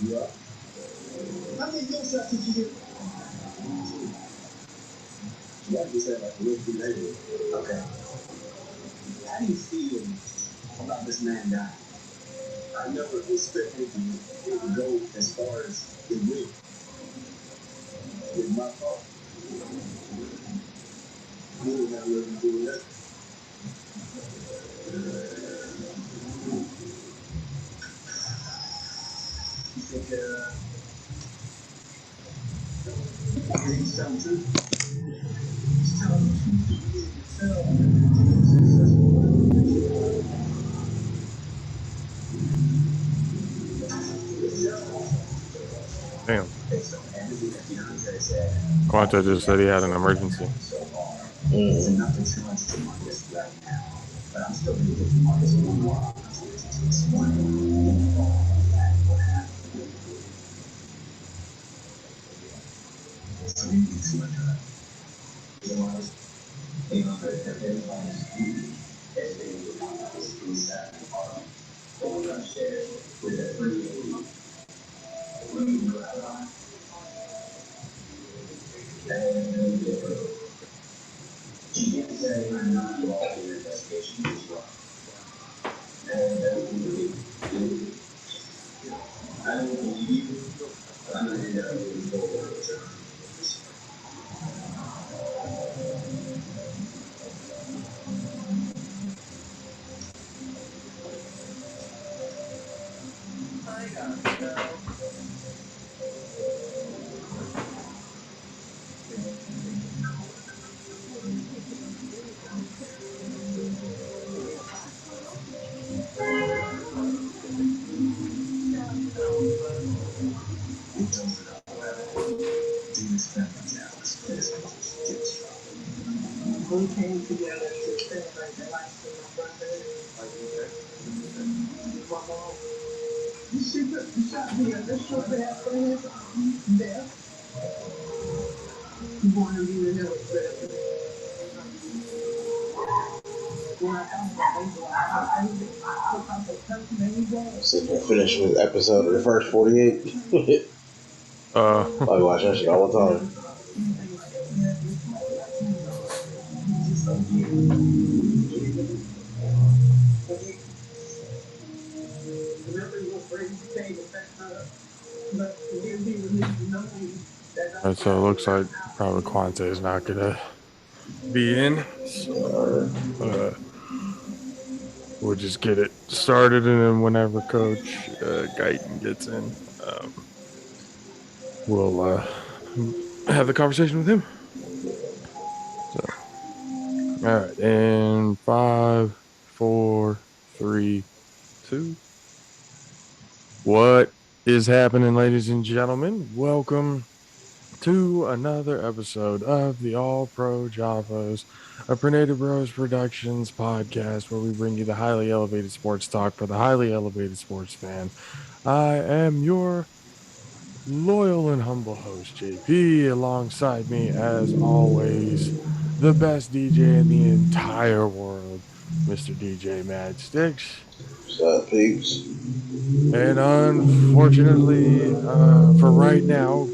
Yeah. How many good shots did you get? Yeah, just had like a little bit later. Okay. How do you feel about this man dying? I never expected it to go as far as it went. It's my fault. We didn't have nothing to do with that. You think, he's telling the truth? He's telling the truth. Damn. Quanta just said he had an emergency. Nothing too much to Marcus right now, but I'm still going to give Marcus one more opportunity to explain all that what happened. So you need to let her. You know, with a free she didn't say I'm not involved in your investigation as well. And I don't believe you, but I'm going to end up moving forward with her. We came together to celebrate the life of my brother. You shot me up the shortly after his death. You wanted me to know it better. Sitting here finishing this episode of the first 48. I watch that shit all the time. And so it looks like probably Quanta is not gonna be in. So we'll just get it started, and then whenever Coach Guyton gets in, we'll have the conversation with him. So, all right, and 5, 4, 3, 2. What is happening, ladies and gentlemen? Welcome to another episode of the All Pro JAFFOs, a Prenated Bros Productions podcast where we bring you the highly elevated sports talk for the highly elevated sports fan. I am your loyal and humble host, JP. Alongside me, as always, the best DJ in the entire world, Mr. DJ Mad Sticks. What's up, peeps? And unfortunately, for right now,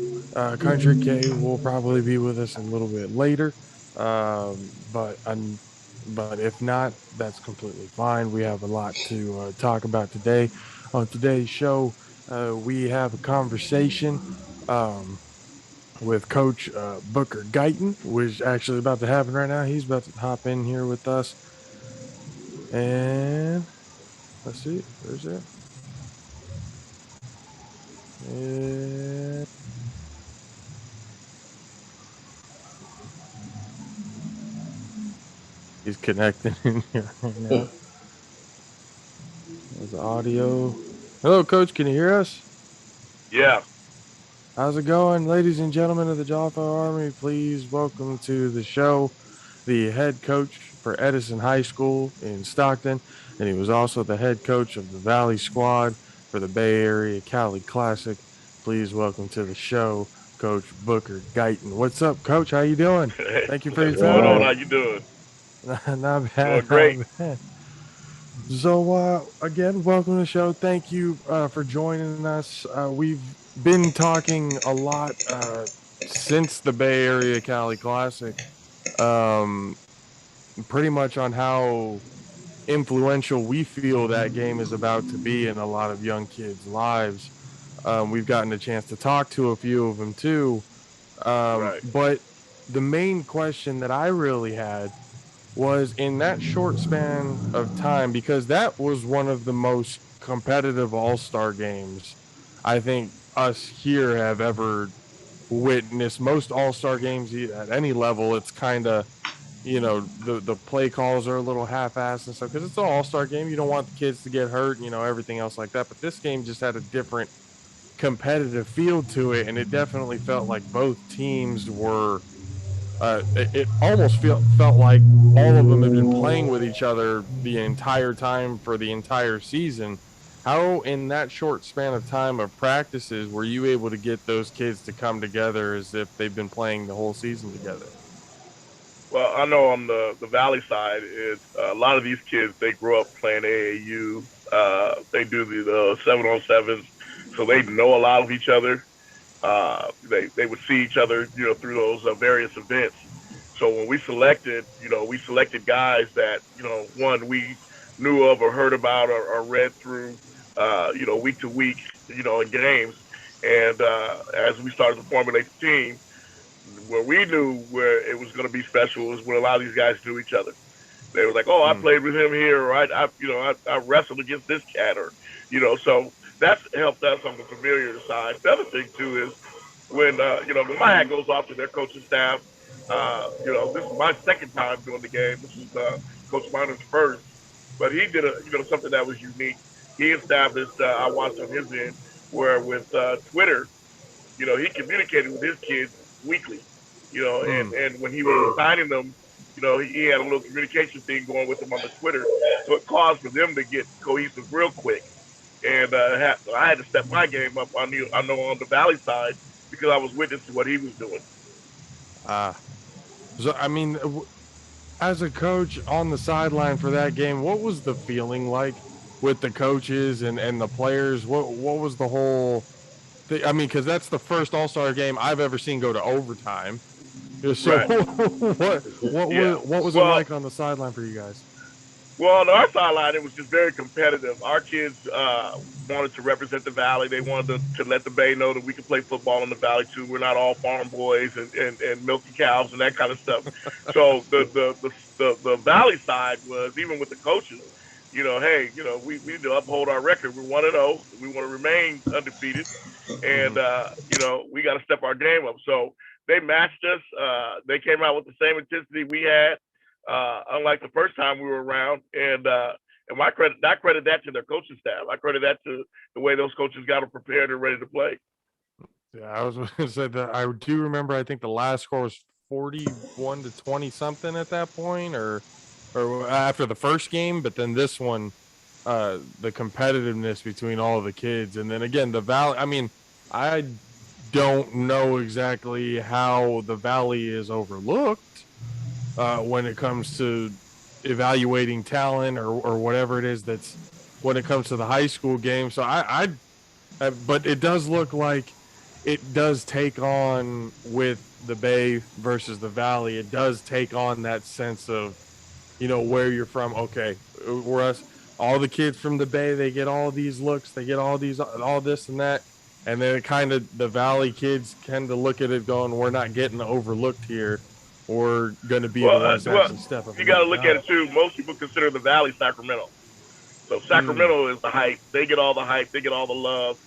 Country K will probably be with us a little bit later. But if not, that's completely fine. We have a lot to talk about today. On today's show, we have a conversation with Coach Booker Guyton, which is actually about to happen right now. He's about to hop in here with us. And let's see, where's that? And he's connecting in here right now. There's the audio. Hello, Coach. Can you hear us? Yeah. How's it going, ladies and gentlemen of the JAFFO Army? Please welcome to the show the head coach for Edison High School in Stockton, and he was also the head coach of the Valley squad for the Bay Area Cali Classic. Please welcome to the show, Coach Booker Guyton. What's up, Coach? How you doing? Thank you for your What's going on? time. How you doing? Not bad. Doing great. Not bad. So, again, welcome to the show. Thank you for joining us. We've been talking a lot since the Bay Area Cali Classic, um, pretty much on how influential we feel that game is about to be in a lot of young kids' lives. We've gotten a chance to talk to a few of them too. Right. But the main question that I really had was in that short span of time, because that was one of the most competitive all-star games I think us here have ever witnessed. Most all-star games at any level, it's kind of, the play calls are a little half-assed and stuff because it's an all-star game. You don't want the kids to get hurt, everything else like that. But this game just had a different competitive feel to it, and it definitely felt like both teams were it almost felt like all of them had been playing with each other the entire time for the entire season. How, in that short span of time of practices, were you able to get those kids to come together as if they've been playing the whole season together? Well, I know on the Valley side, it's a lot of these kids. They grow up playing AAU. They do the 7-on-7s, so they know a lot of each other. They would see each other, through those various events. So when we selected guys that one we knew of or heard about or read through, week to week, in games. And as we started to formulate the team, where we knew where it was going to be special was when a lot of these guys knew each other. They were like, "Oh, I Mm, played with him here, or I wrestled against this cat," or So that's helped us on the familiar side. The other thing too is when my hat goes off to their coaching staff. This is my second time doing the game. This is Coach Minor's first, but he did something that was unique. He established. I watched on his end where with Twitter, he communicated with his kids weekly, mm. and when he was assigning them, he had a little communication thing going with them on the Twitter, so it caused for them to get cohesive real quick. And I had to step my game up I know on the Valley side because I was witness to what he was doing. Uh, so, I mean, as a coach on the sideline for that game, what was the feeling like with the coaches and the players? What was the whole thing? I mean, because that's the first All Star game I've ever seen go to overtime. So Right. Yeah. what was it Well, like on the sideline for you guys? Well, on our sideline, it was just very competitive. Our kids wanted to represent the Valley. They wanted to let the Bay know that we could play football in the Valley too. We're not all farm boys and milky cows and that kind of stuff. So the Valley side was even with the coaches. Hey, we need to uphold our record. We're 1-0. We want to remain undefeated, and Mm-hmm. we got to step our game up. So they matched us. They came out with the same intensity we had, unlike the first time we were around. And I credit that to their coaching staff. I credit that to the way those coaches got them prepared and ready to play. Yeah, I was going to say that I do remember. I think the last score was 41-20 something at that point, or after the first game. But then this one, the competitiveness between all of the kids, and then again the Valley. I mean, I don't know exactly how the Valley is overlooked when it comes to evaluating talent or whatever it is that's when it comes to the high school game. So but it does look like it does take on with the Bay versus the Valley. It does take on that sense of, where you're from. Okay, we're us. All the kids from the Bay, they get all these looks, they get all this and that, and then it kind of the Valley kids kind of look at it going, "We're not getting overlooked here. We're going to be the ones to Well, actually step up you and get got to the look at job." it too. Most people consider the Valley Sacramento. So Mm, Sacramento is the hype. They get all the hype. They get all the love.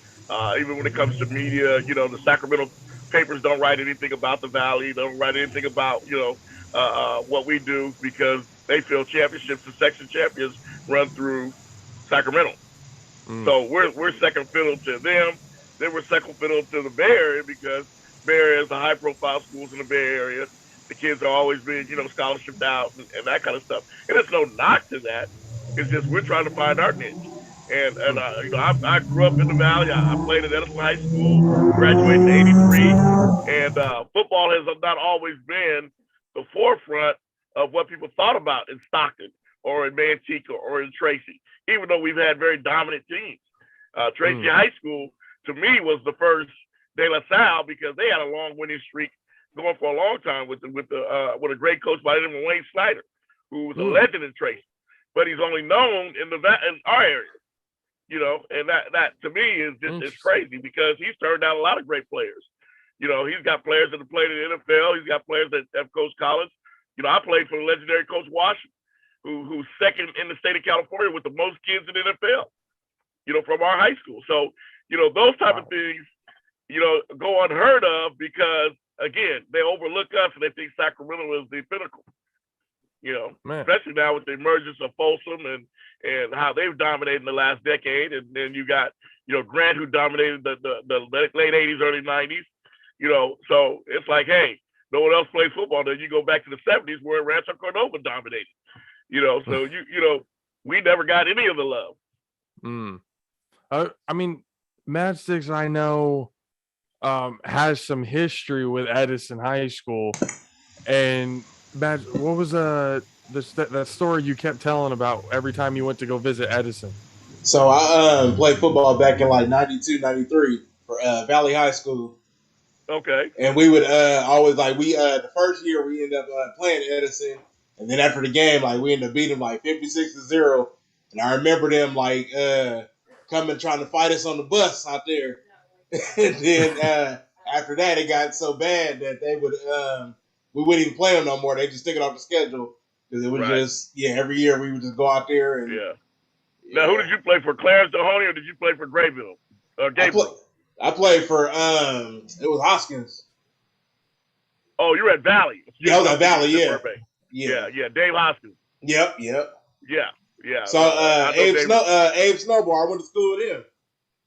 Even when it comes to media, the Sacramento papers don't write anything about the Valley. They don't write anything about what we do because they feel championships and section champions run through Sacramento. mm, So we're second fiddle to them. Then we're second fiddle to the Bay Area because Bay Area is the high profile schools in the Bay Area. The kids are always being, scholarshiped out and that kind of stuff. And there's no knock to that. It's just we're trying to find our niche. And mm. I grew up in the Valley. I played at Edison High School, graduated in '83, and football has not always been the forefront of what people thought about in Stockton or in Manteca or in Tracy. even though we've had very dominant teams. Tracy High School, to me, was the first De La Salle because they had a long winning streak going for a long time with a great coach by the name of Wayne Snyder, who was a legend in Tracy, but he's only known in our area. And that to me is just it's crazy because he's turned down a lot of great players. He's got players that have played in the NFL. He's got players that have coached college. I played for the legendary Coach Washington, who's second in the state of California with the most kids in the NFL, from our high school. So, those type of things, go unheard of because, again, they overlook us and they think Sacramento is the pinnacle. Especially now with the emergence of Folsom and how they've dominated in the last decade. And then you got, Grant, who dominated the late 80s, early 90s. So it's like, hey, no one else plays football. Then you go back to the 70s where Rancho Cordova dominated. So we never got any of the love. I mean, Matchsticks, I know, has some history with Edison High School. And Matt, what was that story you kept telling about every time you went to go visit Edison? So I played football back in like 92, 93 for Valley High School. Okay. And we would always the first year we ended up playing Edison, and then after the game we ended up beating them 56-0. And I remember them coming trying to fight us on the bus out there. And then after that it got so bad that they would we wouldn't even play them no more. They just took it off the schedule because it was just every year we would just go out there and Now who did you play for? Clarence Mahoney, or did you play for Grayville? I played for it was Hoskins. Oh, you were at Valley. Yeah, I was at Valley. Yeah. Dave Hoskins. Yep. Yeah. So Abe Snowball, I went to school with him.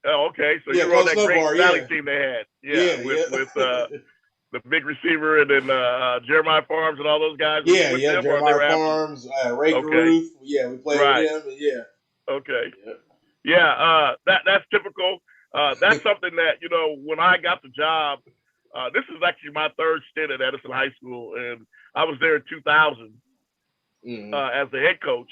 Oh, okay. So you were on that great Valley team they had. With the big receiver and then Jeremiah Farms and all those guys. Jeremiah Farms, Ray Caruth. Yeah, we played with him. Okay. That's typical. That's something that, when I got the job, this is actually my third stint at Edison High School, and I was there in 2000 as the head coach.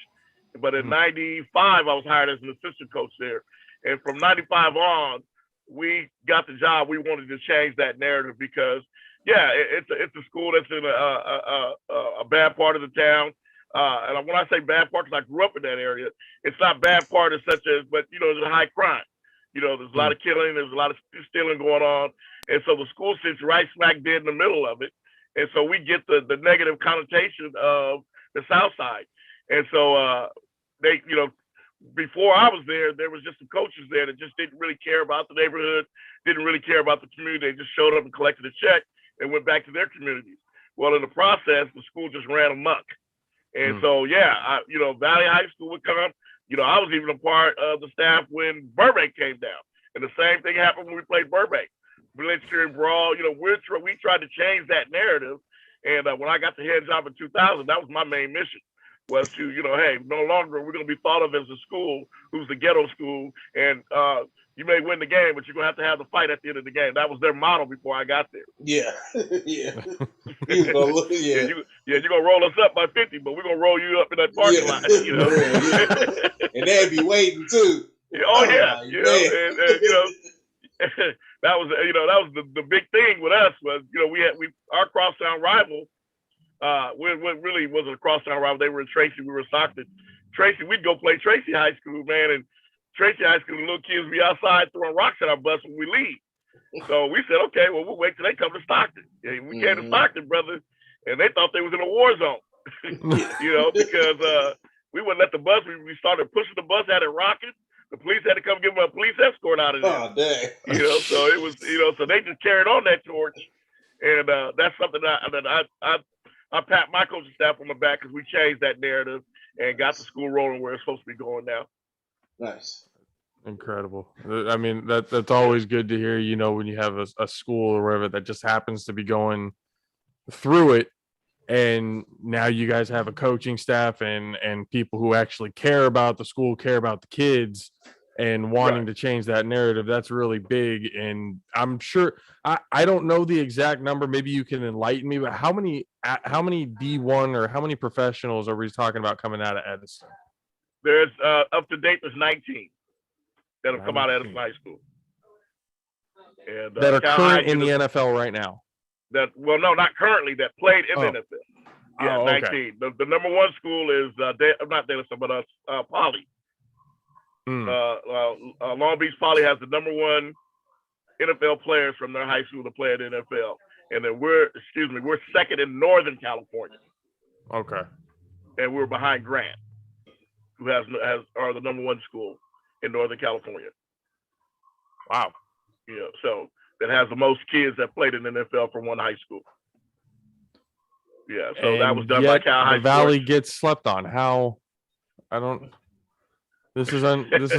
But in 95, I was hired as an assistant coach there. And from 95 on, we got the job. We wanted to change that narrative because, it's a school that's in a bad part of the town. And when I say bad part, because I grew up in that area, it's not bad part as such as, but, there's a high crime. There's a lot of killing, there's a lot of stealing going on. And so the school sits right smack dead in the middle of it. And so we get the negative connotation of the South Side. And so they, before I was there was just some coaches there that just didn't really care about the neighborhood, didn't really care about the community. They just showed up and collected a check and went back to their communities. Well, in the process, the school just ran amok. And so, Valley High School would come. I was even a part of the staff when Burbank came down. And the same thing happened when we played Burbank. Blitzer and Brawl, we tried to change that narrative. And when I got the head job in 2000, that was my main mission, was to, hey, no longer we're going to be thought of as a school who's the ghetto school. And you may win the game, but you're going to have the fight at the end of the game. That was their motto before I got there. Yeah. You're going to roll us up by 50, but we're going to roll you up in that parking lot. And they'd be waiting too. Oh, yeah. That was the big thing with us was, our crosstown rival, what really wasn't a crosstown rival. They were in Tracy. We were in Stockton. Tracy, we'd go play Tracy High School, man. And Tracy High School, the little kids be outside throwing rocks at our bus when we leave. So we said, okay, well, we'll wait till they come to Stockton. And we came to Stockton, brother, and they thought they was in a war zone, because we wouldn't let the bus. We started pushing the bus, had it rocking. The police had to come give them a police escort out of there. Oh, dang. So it was, so they just carried on that torch. And that's something that I pat my coaching staff on the back because we changed that narrative and got the school rolling where it's supposed to be going now. Nice. Incredible. I mean, that's always good to hear, when you have a school or whatever that just happens to be going through it. And now you guys have a coaching staff and people who actually care about the school, care about the kids, and wanting to change that narrative. That's really big. And I'm sure I don't know the exact number. Maybe you can enlighten me, but how many D1 or how many professionals are we talking about coming out of Edison? There's up to date. There's 19 that have come out of Edison High School. And, that are Cal current High in the NFL right now. Well, no, not currently. That played in the NFL. Yeah, 19. The number one school is not Davidson, but Poly. Long Beach Poly has the number one NFL players from their high school to play in the NFL, and then we're second in Northern California. Okay. And we're behind Grant, who are the number one school in Northern California. Wow. So that has the most kids that played in the NFL from one high school. Yeah, so and that was done by Cal High. The Valley gets slept on. How? I don't. This is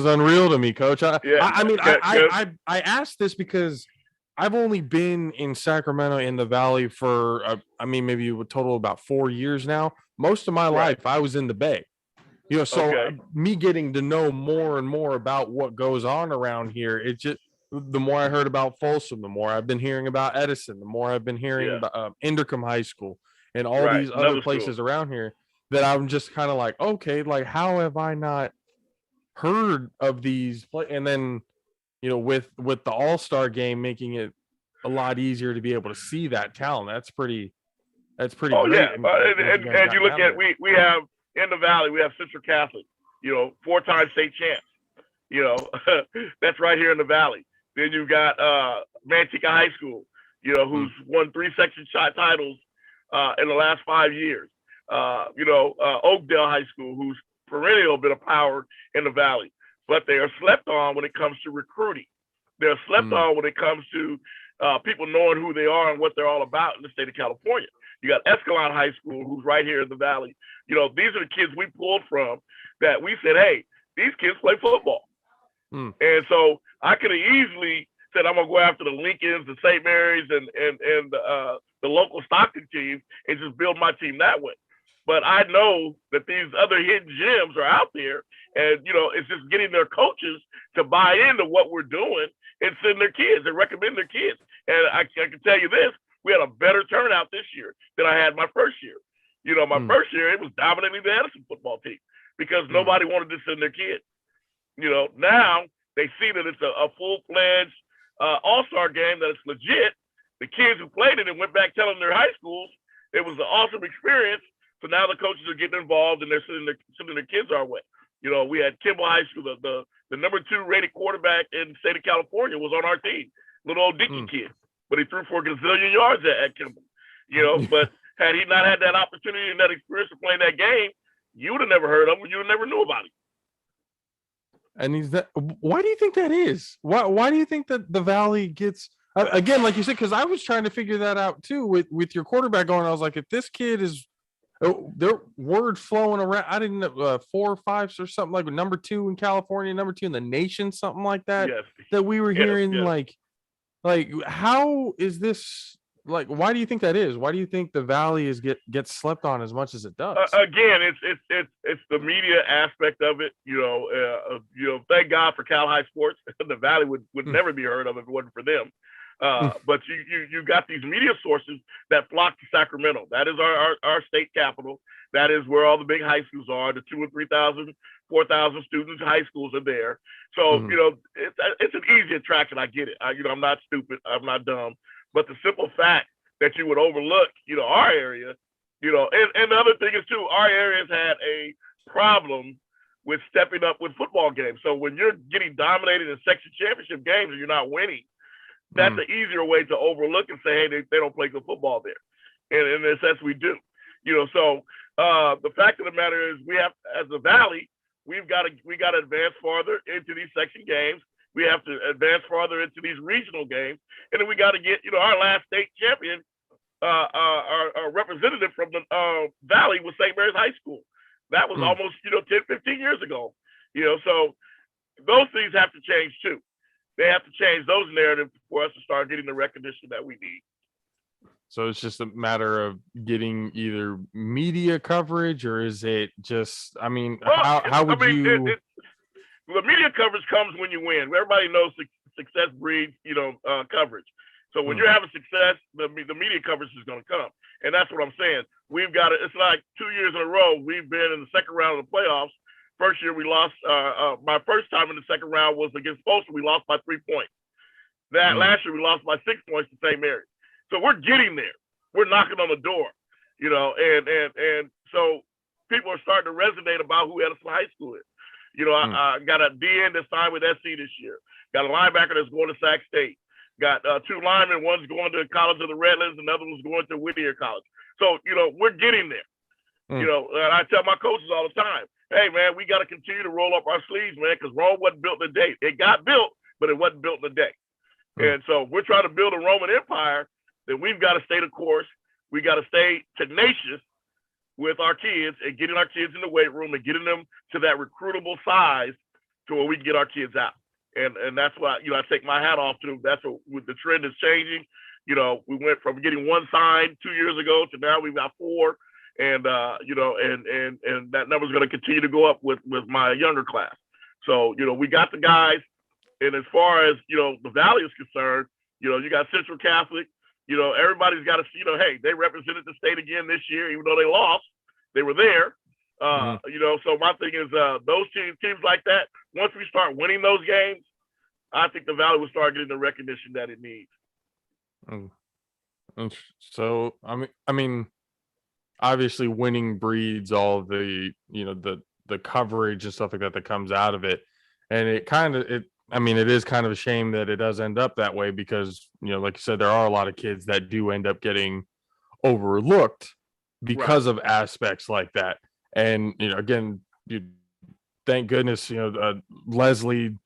unreal to me, Coach. I asked this because I've only been in Sacramento in the Valley for maybe a total of about 4 years now. Most of my life I was in the Bay. Me getting to know more and more about what goes on around here, it just the more I heard about Folsom, the more I've been hearing about Edison, the more I've been hearing about Inderkum High School and all these other places around here that I'm just kind of like, okay, like how have I not heard of these and then with the All-Star game making it a lot easier to be able to see that talent. That's pretty great. And you look at we have in the Valley, we have Central Catholic, 4-time state champs. That's right here in the Valley. Then you've got Manteca High School, who's won 3 section shot titles in the last 5 years. Oakdale High School, who's perennial bit of power in the Valley, but they are slept on when it comes to recruiting. They're slept on when it comes to people knowing who they are and what they're all about in the state of California. You got Escalon High School, who's right here in the Valley. These are the kids we pulled from that we said, hey, these kids play football. And so I could have easily said, I'm going to go after the Lincolns, the St. Mary's, and the local Stockton team and just build my team that way. But I know that these other hidden gems are out there, and, it's just getting their coaches to buy into what we're doing and send their kids and recommend their kids. And I can tell you this, we had a better turnout this year than I had my first year. My first year, it was dominating the Edison football team because nobody wanted to send their kids. Now they see that it's a full-fledged all-star game, that it's legit. The kids who played it and went back telling their high schools it was an awesome experience. So now the coaches are getting involved and they're sending their kids our way. We had Kimball High School, the number 2 rated quarterback in the state of California was on our team, little old Dickey kid, but he threw for a gazillion yards at Kimball. But had he not had that opportunity and that experience of playing that game, you would have never heard of him. You would have never knew about him. And why do you think that is? Why do you think that the Valley gets again, like you said? Because I was trying to figure that out too with your quarterback going. I was like, if this kid is, their word flowing around. I didn't know 4 or 5 or something like number 2 in California, number 2 in the nation, something like that. Yes. That we were hearing. Like how is this? Like, why do you think that is? Why do you think the Valley gets slept on as much as it does? Again, it's the media aspect of it. Thank God for Cal High Sports. The Valley would never be heard of if it wasn't for them. But you got these media sources that flock to Sacramento. That is our state capital. That is where all the big high schools are. The 2,000 and 3,000, 4,000 students high schools are there. So it's an easy attraction. I get it. I'm not stupid. I'm not dumb. But the simple fact that you would overlook, our area, and the other thing is too, our area has had a problem with stepping up with football games. So when you're getting dominated in section championship games and you're not winning, that's an easier way to overlook and say, hey, they don't play good football there. And in a sense, we do. So the fact of the matter is, we have, as a Valley, we got to advance farther into these section games. We have to advance farther into these regional games, and then we got to get, our last state champion, our representative from the Valley was St. Mary's High School. That was almost 10, 15 years ago. So those things have to change too. They have to change those narratives for us to start getting the recognition that we need. So it's just a matter of getting either media coverage, or is it just? I mean, how would you? The media coverage comes when you win. Everybody knows success breeds, coverage. So when you're having success, the media coverage is going to come, and that's what I'm saying. We've got it. It's like 2 years in a row we've been in the second round of the playoffs First year we lost. My first time in the second round was against Folsom. We lost by 3 points. That last year we lost by 6 points to St. Mary's. So we're getting there. We're knocking on the door, and so people are starting to resonate about who Edison High School is. I got a DN that's signed with SC this year. Got a linebacker that's going to Sac State. Got 2 linemen. One's going to College of the Redlands. Another one's going to Whittier College. So, we're getting there. And I tell my coaches all the time, hey, man, we got to continue to roll up our sleeves, man, because Rome wasn't built in a day. It got built, but it wasn't built in a day. And so we're trying to build a Roman Empire. Then we've got to stay the course. We got to stay tenacious with our kids and getting our kids in the weight room and getting them to that recruitable size to where we can get our kids out. And that's why, I take my hat off to them. That's what the trend is changing. We went from getting 1 signed 2 years ago to now we've got 4. And, and that number is going to continue to go up with my younger class. So, we got the guys. And as far as, the Valley is concerned, you got Central Catholic, everybody's got to, hey, they represented the state again this year, even though they lost, they were there. So my thing is those teams like that, once we start winning those games, I think the Valley will start getting the recognition that it needs. So, I mean, obviously winning breeds all the, the coverage and stuff like that comes out of it. And it is kind of a shame that it does end up that way because, like you said, there are a lot of kids that do end up getting overlooked because of aspects like that. And, again, thank goodness, Leslie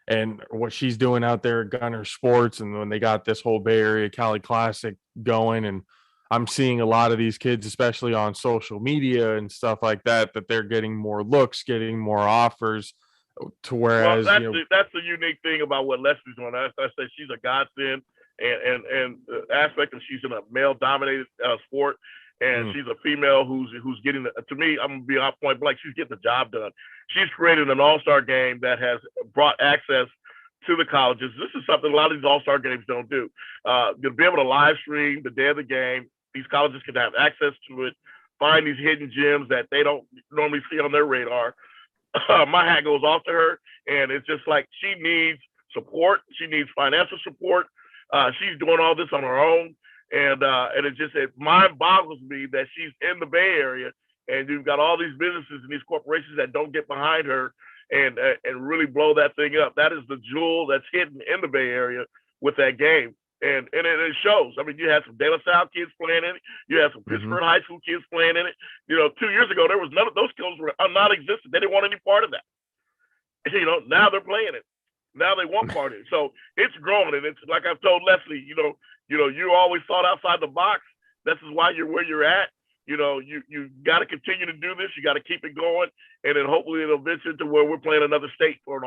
and what she's doing out there at Gunner Sports. And when they got this whole Bay Area Cali Classic going, and I'm seeing a lot of these kids, especially on social media and stuff like that they're getting more looks, getting more offers. To whereas that's the unique thing about what Leslie's doing. I say she's a godsend, and the aspect of she's in a male dominated sport, and she's a female who's getting to me. I'm gonna be on point blank. She's getting the job done. She's created an all-star game that has brought access to the colleges. This is something a lot of these all-star games don't do. To be able to live stream the day of the game, these colleges can have access to it, find these hidden gems that they don't normally see on their radar. My hat goes off to her, and it's just like she needs support. She needs financial support. She's doing all this on her own, and it mind boggles me that she's in the Bay Area, and you've got all these businesses and these corporations that don't get behind her and really blow that thing up. That is the jewel that's hidden in the Bay Area with that game. And it shows. I mean, you had some De La Salle kids playing in it. You had some Pittsburgh High School kids playing in it. 2 years ago, there was none of those kids were non-existent. They didn't want any part of that. Now they're playing it. Now they want part of it. So it's growing, and it's like I've told Leslie. You always thought outside the box. This is why you're where you're at. You got to continue to do this. You got to keep it going, and then hopefully it'll venture to where we're playing another state for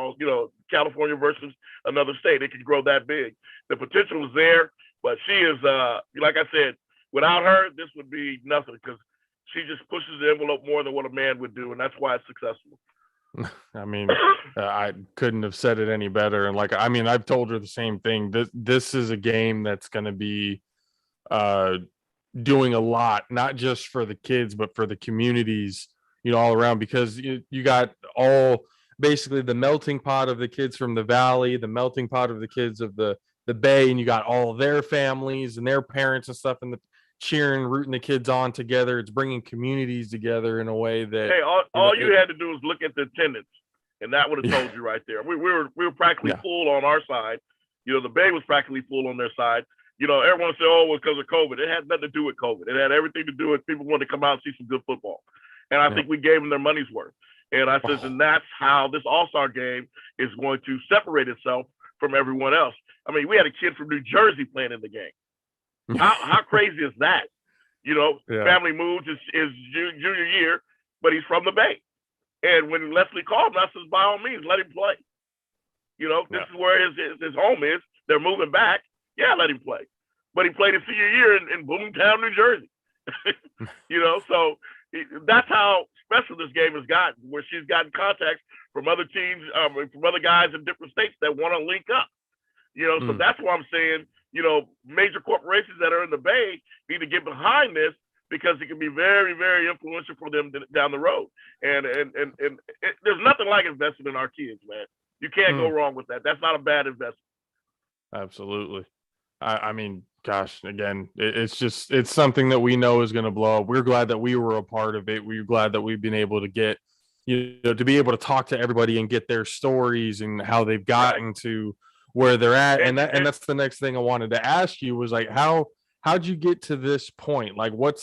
California versus another state. It can grow that big. The potential is there, but she is like I said, without her, this would be nothing because she just pushes the envelope more than what a man would do, and that's why it's successful. I mean, I couldn't have said it any better. And I've told her the same thing. This is a game that's going to be doing a lot, not just for the kids, but for the communities, all around, because you got basically the melting pot of the kids from the Valley, the melting pot of the kids of the Bay, and you got all their families and their parents and stuff, and the cheering, rooting the kids on together. It's bringing communities together in a way that all you had to do was look at the attendance, and that would have told you right there. We were practically full on our side. The Bay was practically full on their side. Everyone said, oh, it was because of COVID. It had nothing to do with COVID. It had everything to do with people wanting to come out and see some good football. And I think we gave them their money's worth. And I said, and that's how this all-star game is going to separate itself from everyone else. I mean, we had a kid from New Jersey playing in the game. How crazy is that? Family moves his junior year, but he's from the Bay. And when Leslie called him, I said, by all means, let him play. This is where his home is. They're moving back. Yeah, let him play. But he played his senior year in Bloomingtown, New Jersey. So that's how special this game has gotten, where she's gotten contacts from other teams, from other guys in different states that want to link up. So that's why I'm saying, major corporations that are in the Bay need to get behind this because it can be very, very influential for them down the road. And there's nothing like investing in our kids, man. You can't go wrong with that. That's not a bad investment. Absolutely. I mean, gosh, again, it's something that we know is going to blow up. We're glad that we were a part of it. We're glad that we've been able to get, to be able to talk to everybody and get their stories and how they've gotten to where they're at. And that's the next thing I wanted to ask you was like, how'd you get to this point? Like, what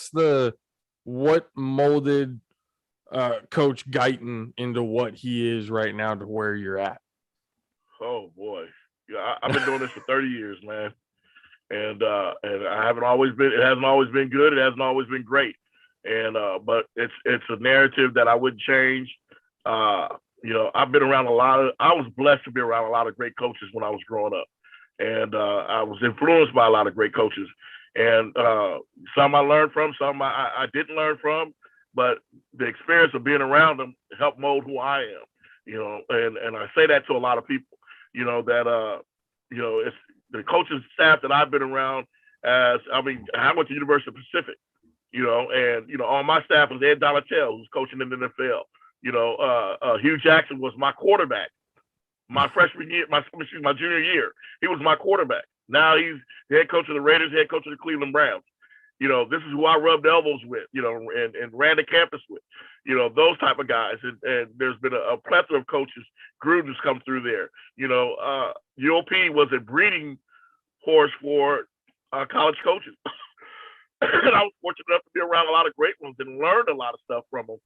molded Coach Guyton into what he is right now to where you're at? Oh boy. Yeah, I've been doing this for 30 years, man. And I haven't always been. It hasn't always been good. It hasn't always been great. And but it's a narrative that I wouldn't change. I've been around I was blessed to be around a lot of great coaches when I was growing up, and I was influenced by a lot of great coaches. And some I learned from, some I didn't learn from. But the experience of being around them helped mold who I am. And I say that to a lot of people. It's the coaching staff that I've been around. I went to University of Pacific, and on my staff was Ed Donatel, who's coaching in the NFL. Hugh Jackson was my quarterback my freshman year, my junior year. He was my quarterback. Now he's the head coach of the Raiders, head coach of the Cleveland Browns. This is who I rubbed elbows with, and ran the campus with, those type of guys. And there's been a plethora of coaches. Gruden's come through there. UOP was a breeding horse for college coaches. And I was fortunate enough to be around a lot of great ones and learned a lot of stuff from them.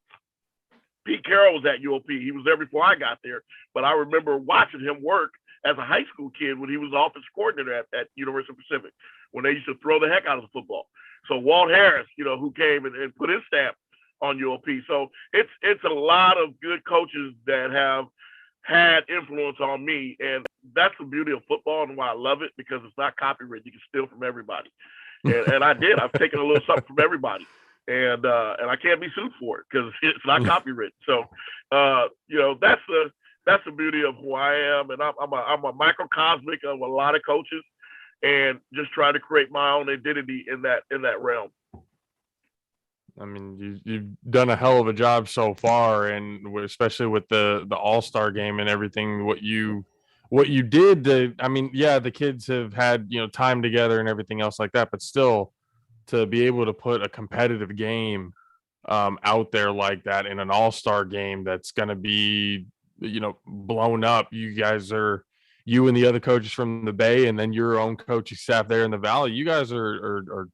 Pete Carroll was at UOP. He was there before I got there. But I remember watching him work as a high school kid when he was offensive coordinator at University of Pacific, when they used to throw the heck out of the football. So Walt Harris, who came and put his stamp on UOP. So it's a lot of good coaches that have had influence on me. And that's the beauty of football and why I love it, because it's not copyrighted. You can steal from everybody. And I did. I've taken a little something from everybody. And I can't be sued for it because it's not copyrighted. So, that's the beauty of who I am. And I'm a microcosmic of a lot of coaches, and just try to create my own identity in that realm. I mean, you've done a hell of a job so far, and especially with the All-Star game and everything, what you did. The kids have had, time together and everything else like that, but still to be able to put a competitive game out there like that in an all-star game that's going to be, blown up. You and the other coaches from the Bay, and then your own coaching staff there in the Valley, you guys are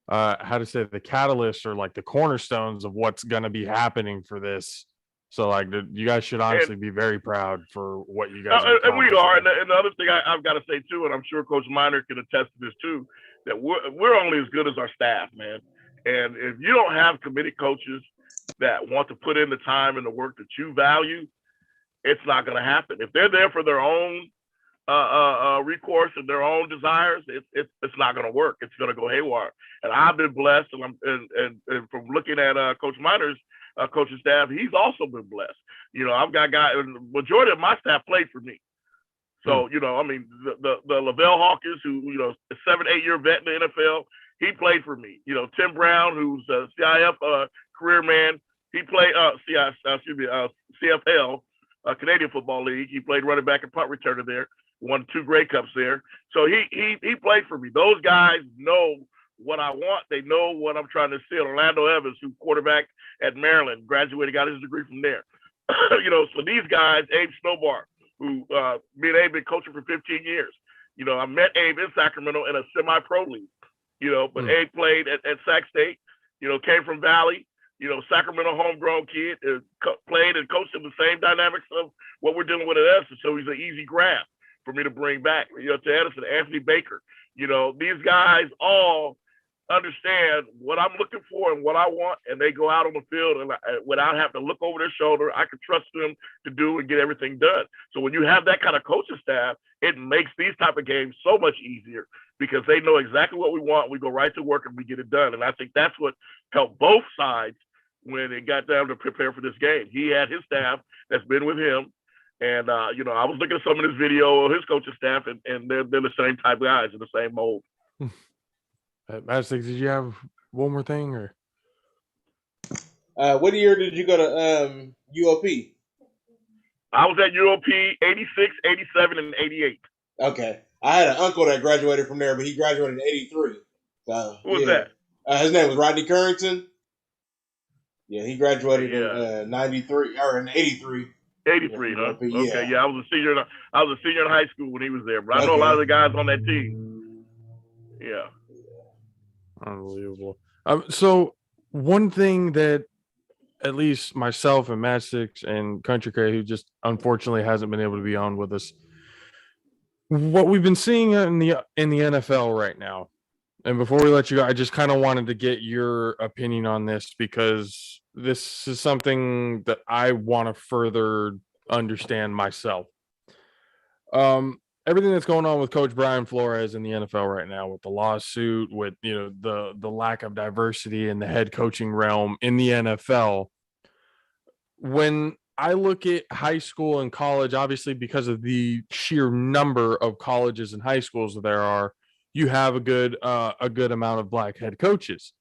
the catalyst, or like the cornerstones of what's going to be happening for this. So you guys should honestly be very proud for what you guys and we are. And the other thing I've got to say too, and I'm sure Coach Miner can attest to this too, that we're only as good as our staff, man. And if you don't have committed coaches that want to put in the time and the work that you value, it's not going to happen. If they're there for their own recourse and their own desires, it's not going to work. It's going to go haywire. And I've been blessed, and from looking at Coach Miner's coaching staff, he's also been blessed. I've got guys, and the majority of my staff played for me. So, the Lavelle Hawkins, who, a 7-8 year vet in the NFL, he played for me. Tim Brown, who's a CIF career man, he played CFL, Canadian Football League. He played running back and punt returner there, won 2 Grey Cups there. So he played for me. Those guys know what I want. They know what I'm trying to see. Orlando Evans, who quarterback at Maryland, graduated, got his degree from there. So these guys, Abe Snowbar, who me and Abe been coaching for 15 years. I met Abe in Sacramento in a semi-pro league, but Abe played at Sac State, came from Valley, Sacramento homegrown kid, played and coached in the same dynamics of what we're dealing with at Edison. So he's an easy grab for me to bring back, to Edison. Anthony Baker, these guys all understand what I'm looking for and what I want, and they go out on the field, and without having to look over their shoulder, I can trust them to do and get everything done. So when you have that kind of coaching staff, it makes these type of games so much easier, because they know exactly what we want. We go right to work and we get it done. And I think that's what helped both sides when it got down to prepare for this game. He had his staff that's been with him. And, I was looking at some of this video of his coaching staff, and they're the same type of guys in the same mold. Magic, did you have one more thing? Or What year did you go to UOP? I was at UOP 86, 87, and 88. Okay, I had an uncle that graduated from there, but he graduated in '83. So Who was yeah, that? his name was Rodney Currington. Yeah, he Okay, graduated yeah. in '93 or in '83. Yeah, 83, from huh? UOP. Okay, Yeah. yeah. I was a senior in high school when he was there, but I know a lot of Okay. the guys on that team. Yeah. unbelievable. So one thing that at least myself and Matt Six and Country Cray, who just unfortunately hasn't been able to be on with us, what we've been seeing in the NFL right now. And before we let you go, I just kind of wanted to get your opinion on this because this is something that I want to further understand myself. Everything that's going on with Coach Brian Flores in the NFL right now, with the lawsuit, with the lack of diversity in the head coaching realm in the NFL. When I look at high school and college, obviously because of the sheer number of colleges and high schools there are, you have a good amount of black head coaches,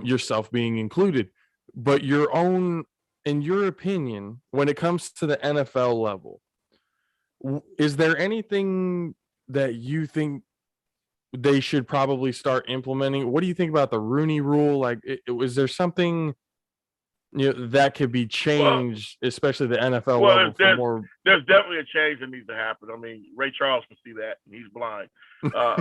yourself being included. But in your opinion, when it comes to the NFL level, is there anything that you think they should probably start implementing? What do you think about the Rooney Rule? Like, was there something that could be Well, changed, especially the NFL well, level, for more? there's definitely a change that needs to happen. I mean, Ray Charles can see that, and he's blind. So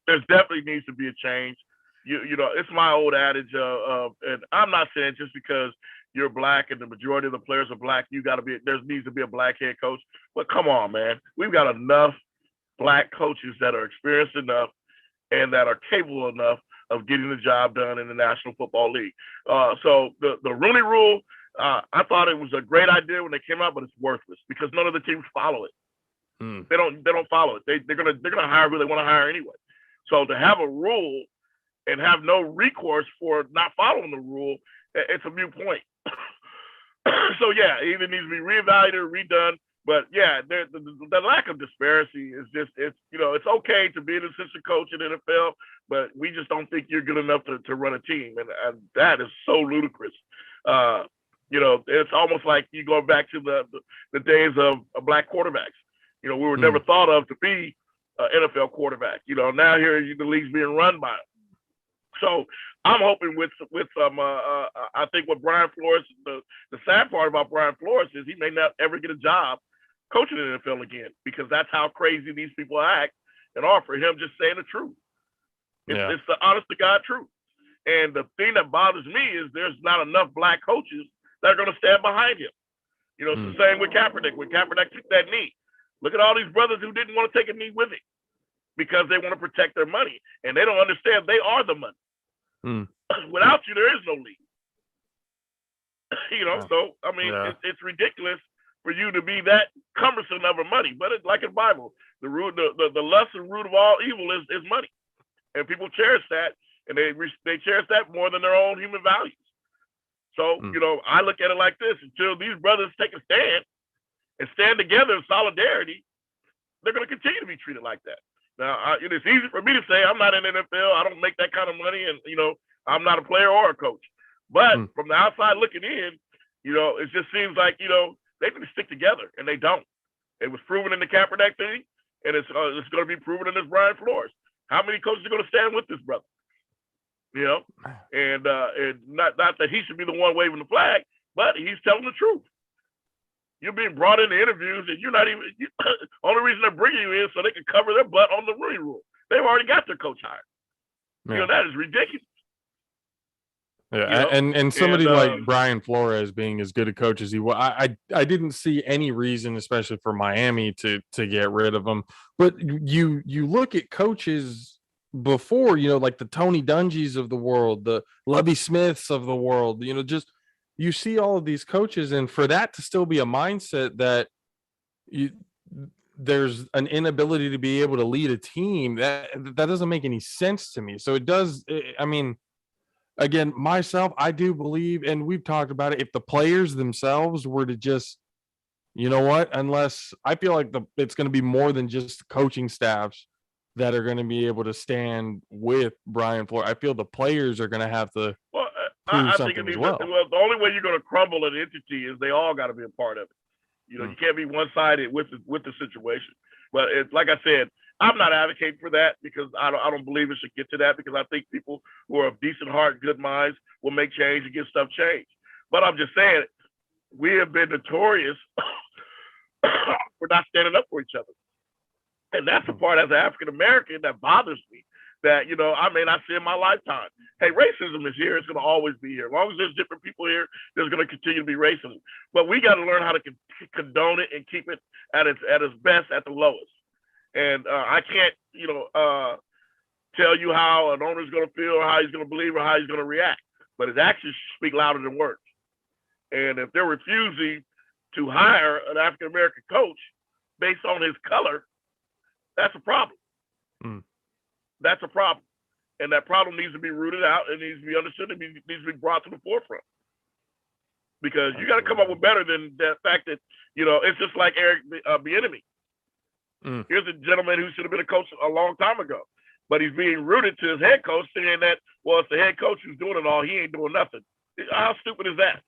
there's definitely needs to be a change. It's my old adage and I'm not saying just because you're black and the majority of the players are black, there needs to be a black head coach. But come on, man, we've got enough black coaches that are experienced enough and that are capable enough of getting the job done in the National Football League. So the Rooney Rule, I thought it was a great idea when they came out, but it's worthless because none of the teams follow it. They don't follow it. They're gonna hire who they want to hire anyway. So to have a rule and have no recourse for not following the rule, it's a moot point. So yeah, it either needs to be reevaluated or redone. But yeah, the lack of disparity is it's okay to be an assistant coach in the NFL, but we just don't think you're good enough to run a team, and that is so ludicrous. It's almost like you go back to the days of black quarterbacks. We were never thought of to be an NFL quarterback. Now here the league's being run by them. So I'm hoping with I think what Brian Flores, the sad part about Brian Flores is he may not ever get a job coaching in the NFL again because that's how crazy these people act and are for him just saying the truth. It's the honest to God truth. And the thing that bothers me is there's not enough black coaches that are going to stand behind him. It's the same with Kaepernick. When Kaepernick took that knee, look at all these brothers who didn't want to take a knee with him because they want to protect their money. And they don't understand they are the money. Without you, there is no league. So, I mean, it's ridiculous for you to be that cumbersome of money. But it's like in the Bible, the lust and root of all evil is money. And people cherish that, and they cherish that more than their own human values. So, I look at it like this. Until these brothers take a stand and stand together in solidarity, they're going to continue to be treated like that. Now, it's easy for me to say I'm not in the NFL. I don't make that kind of money, and I'm not a player or a coach. But from the outside looking in, it just seems like they need to stick together, and they don't. It was proven in the Kaepernick thing, and it's going to be proven in this Brian Flores. How many coaches are going to stand with this brother? And not that he should be the one waving the flag, but he's telling the truth. You're being brought into interviews, and you're not even. Only reason they're bringing you in so they can cover their butt on the Rooney Rule. They've already got their coach hired. Yeah. That is ridiculous. Yeah, and somebody like Brian Flores being as good a coach as he was, I didn't see any reason, especially for Miami, to get rid of him. But you look at coaches before, like the Tony Dungy's of the world, the Lovie Smiths of the world, just you see all of these coaches, and for that to still be a mindset that there's an inability to be able to lead a team, that doesn't make any sense to me. So it does. I mean, again, myself, I do believe, and we've talked about it, if the players themselves were to just, unless I feel like it's going to be more than just coaching staffs, that are going to be able to stand with Brian Flores. I feel the players are going to have to prove something as well. The only way you're going to crumble an entity is they all got to be a part of it. You can't be one-sided with the situation. But it's like I said, I'm not advocating for that because I don't believe it should get to that, because I think people who are of decent heart, good minds will make change and get stuff changed. But I'm just saying, we have been notorious for not standing up for each other. And that's the part as an African-American that bothers me, that, I may not see in my lifetime. Hey, racism is here. It's going to always be here. As long as there's different people here, there's going to continue to be racism. But we got to learn how to condone it and keep it at its best, at the lowest. And I can't, tell you how an owner's going to feel or how he's going to believe or how he's going to react. But his actions speak louder than words. And if they're refusing to hire an African-American coach based on his color, that's a problem. That's a problem. And that problem needs to be rooted out. It needs to be understood. It needs to be brought to the forefront. Because you got to come up with better than the fact that, it's just like Eric Bieniemy. Here's a gentleman who should have been a coach a long time ago, but he's being rooted to his head coach, saying that, well, it's the head coach who's doing it all. He ain't doing nothing. How stupid is that?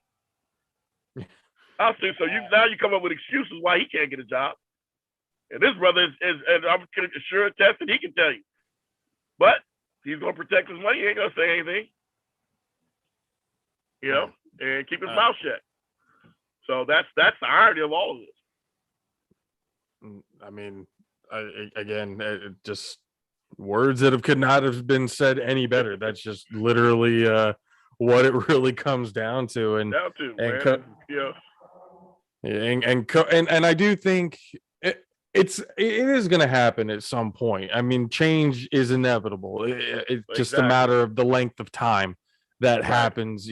How stupid? So now you come up with excuses why he can't get a job. And this brother is and I'm sure attested, he can tell you. But he's going to protect his money. He ain't going to say anything. And keep his mouth shut. So that's the irony of all of this. I mean, just words that could not have been said any better. That's just literally what it really comes down to. And I do think it is going to happen at some point. I mean, change is inevitable. It's just a matter of the length of time that happens.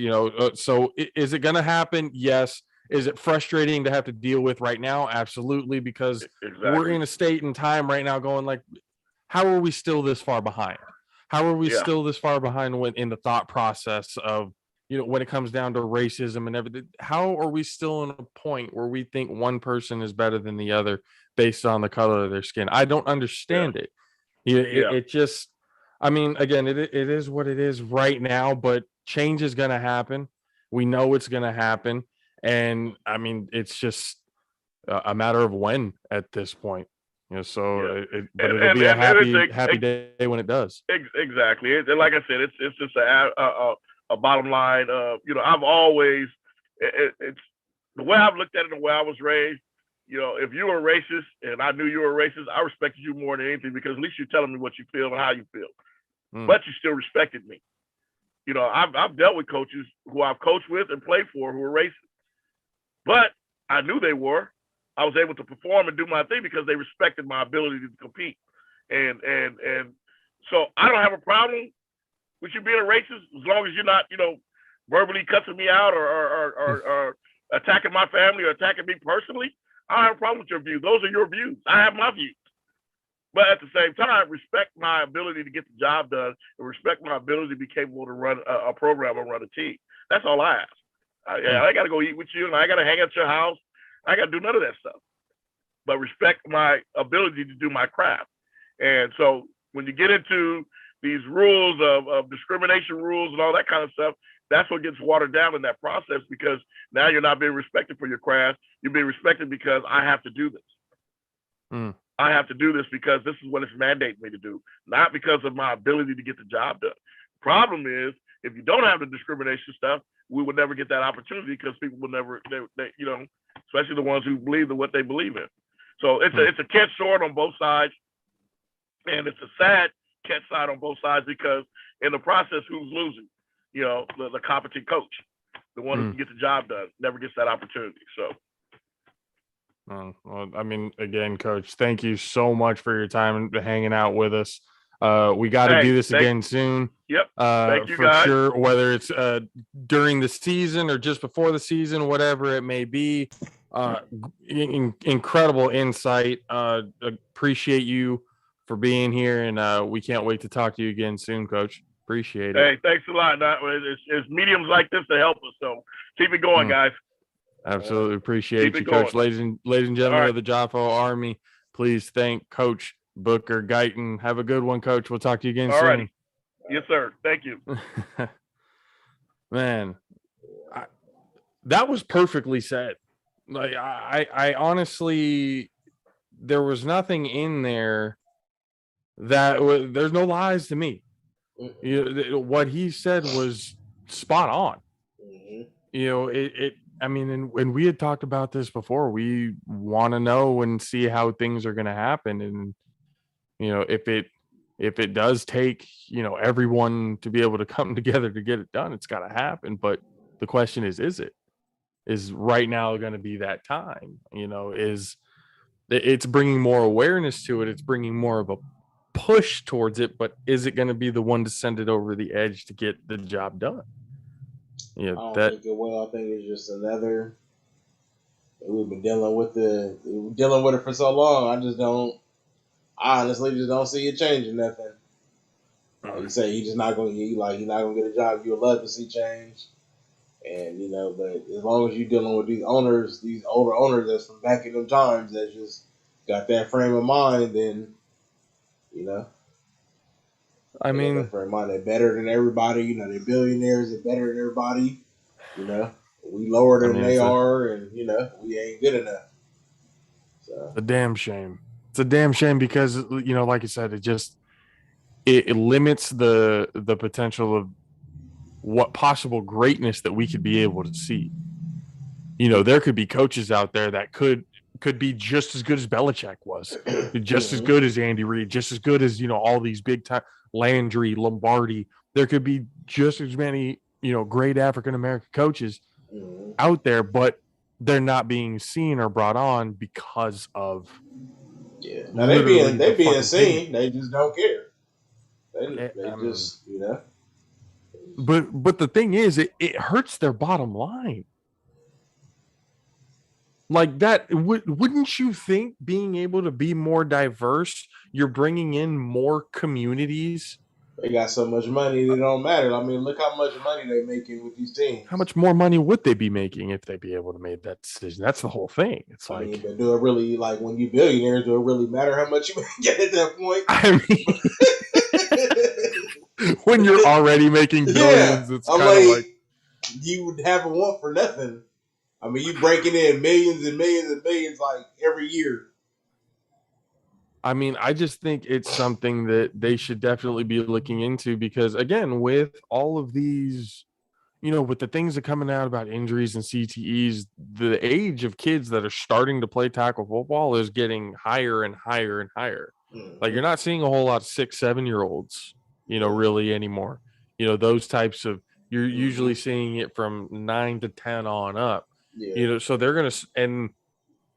So is it going to happen? Yes. Is it frustrating to have to deal with right now? Absolutely, because we're in a state and time right now going like, how are we still this far behind? How are we still this far behind in the thought process of, when it comes down to racism and everything? How are we still in a point where we think one person is better than the other based on the color of their skin? I don't understand it. It just, I mean, again, it is what it is right now, but change is going to happen. We know it's going to happen. And I mean, it's just a matter of when at this point, but it'll be a happy day when it does. Exactly. And like I said, it's just a bottom line. I've always, it's the way I've looked at it, the way I was raised. If you were racist and I knew you were racist, I respected you more than anything, because at least you're telling me what you feel and how you feel. But you still respected me. I've dealt with coaches who I've coached with and played for who were racist. But I knew they were. I was able to perform and do my thing because they respected my ability to compete. And so I don't have a problem with you being a racist as long as you're not, verbally cussing me out or attacking my family or attacking me personally. I don't have a problem with your views. Those are your views. I have my views. But at the same time, respect my ability to get the job done and respect my ability to be capable to run a program or run a team. That's all I ask. I got to go eat with you, and I got to hang out at your house. I got to do none of that stuff. But respect my ability to do my craft. And so when you get into these rules of discrimination rules and all that kind of stuff, that's what gets watered down in that process, because now you're not being respected for your craft. You're being respected because I have to do this. I have to do this because this is what it's mandating me to do, not because of my ability to get the job done. Problem is, if you don't have the discrimination stuff, we would never get that opportunity, because people would never, especially the ones who believe in what they believe in. So it's a catch sword on both sides, and it's a sad catch side on both sides, because in the process, who's losing? The competent coach, the one who can get the job done, never gets that opportunity. So. Well, I mean, again, Coach, thank you so much for your time and hanging out with us. We got to do this again soon. Yep. Thank you, guys. For sure, whether it's during the season or just before the season, whatever it may be. Incredible insight. Appreciate you for being here, and we can't wait to talk to you again soon, Coach. Appreciate it. Hey, thanks a lot. It's mediums like this that help us, so keep it going, guys. Absolutely appreciate you, Coach. Ladies and gentlemen of the JAFFO Army, please thank Coach Booker, Guyton. Have a good one, Coach. We'll talk to you again All righty. soon. Yes, sir. Thank you. Man, that was perfectly said. Like I honestly, there was nothing in there that there's no lies to me. What he said was spot on. I mean, and when we had talked about this before, we want to know and see how things are going to happen. And, if it does take, everyone to be able to come together to get it done, it's got to happen. But the question is right now going to be that time, it's bringing more awareness to it. It's bringing more of a push towards it, but is it going to be the one to send it over the edge to get the job done? I don't think it will. I think it's just another. We've been dealing with it for so long. I honestly just don't see it changing nothing. Like you say, he's not gonna get a job you would love to see change. And but as long as you're dealing with these older owners that's from back in them times that just got that frame of mind, then I mean, that frame of mind, they're better than everybody. They're billionaires. They're better than everybody. We lower than they are, and we ain't good enough. So it's a damn shame. It's a damn shame because like you said, it limits the potential of what possible greatness that we could be able to see. There could be coaches out there that could be just as good as Belichick was, just as good as Andy Reid, just as good as all these big time Landry, Lombardi. There could be just as many great African American coaches out there, but they're not being seen or brought on because of now they being seen. They just don't care. They just But the thing is, it hurts their bottom line. Like that, wouldn't you think being able to be more diverse, you're bringing in more communities? They got so much money, it don't matter. I mean, look how much money they're making with these teams. How much more money would they be making if they be able to make that decision? That's the whole thing. It's but do it really, like when you billionaires, do it really matter how much you get at that point? I mean, when you're already making billions, it's kind of like you would have a want for nothing. I mean, you breaking in millions and millions and millions like every year. I mean, I just think it's something that they should definitely be looking into because, again, with all of these, with the things that are coming out about injuries and CTEs, the age of kids that are starting to play tackle football is getting higher and higher and higher. Like you're not seeing a whole lot of 6-7-year-olds, really anymore. Those types of, you're usually seeing it from 9 to 10 on up. Yeah. So they're going to, and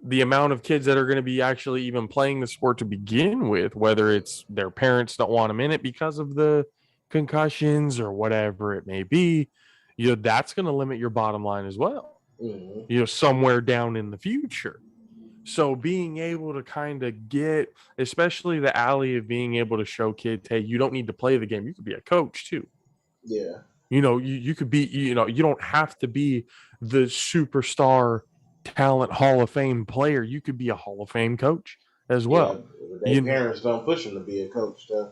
the amount of kids that are going to be actually even playing the sport to begin with, whether it's their parents don't want them in it because of the concussions or whatever it may be, that's going to limit your bottom line as well, somewhere down in the future. So being able to kind of get, especially the alley of being able to show kids, hey, you don't need to play the game. You could be a coach too. Yeah. You could be, you don't have to be the superstar talent Hall of Fame player. You could be a Hall of Fame coach as well. Yeah, parents don't push them to be a coach though.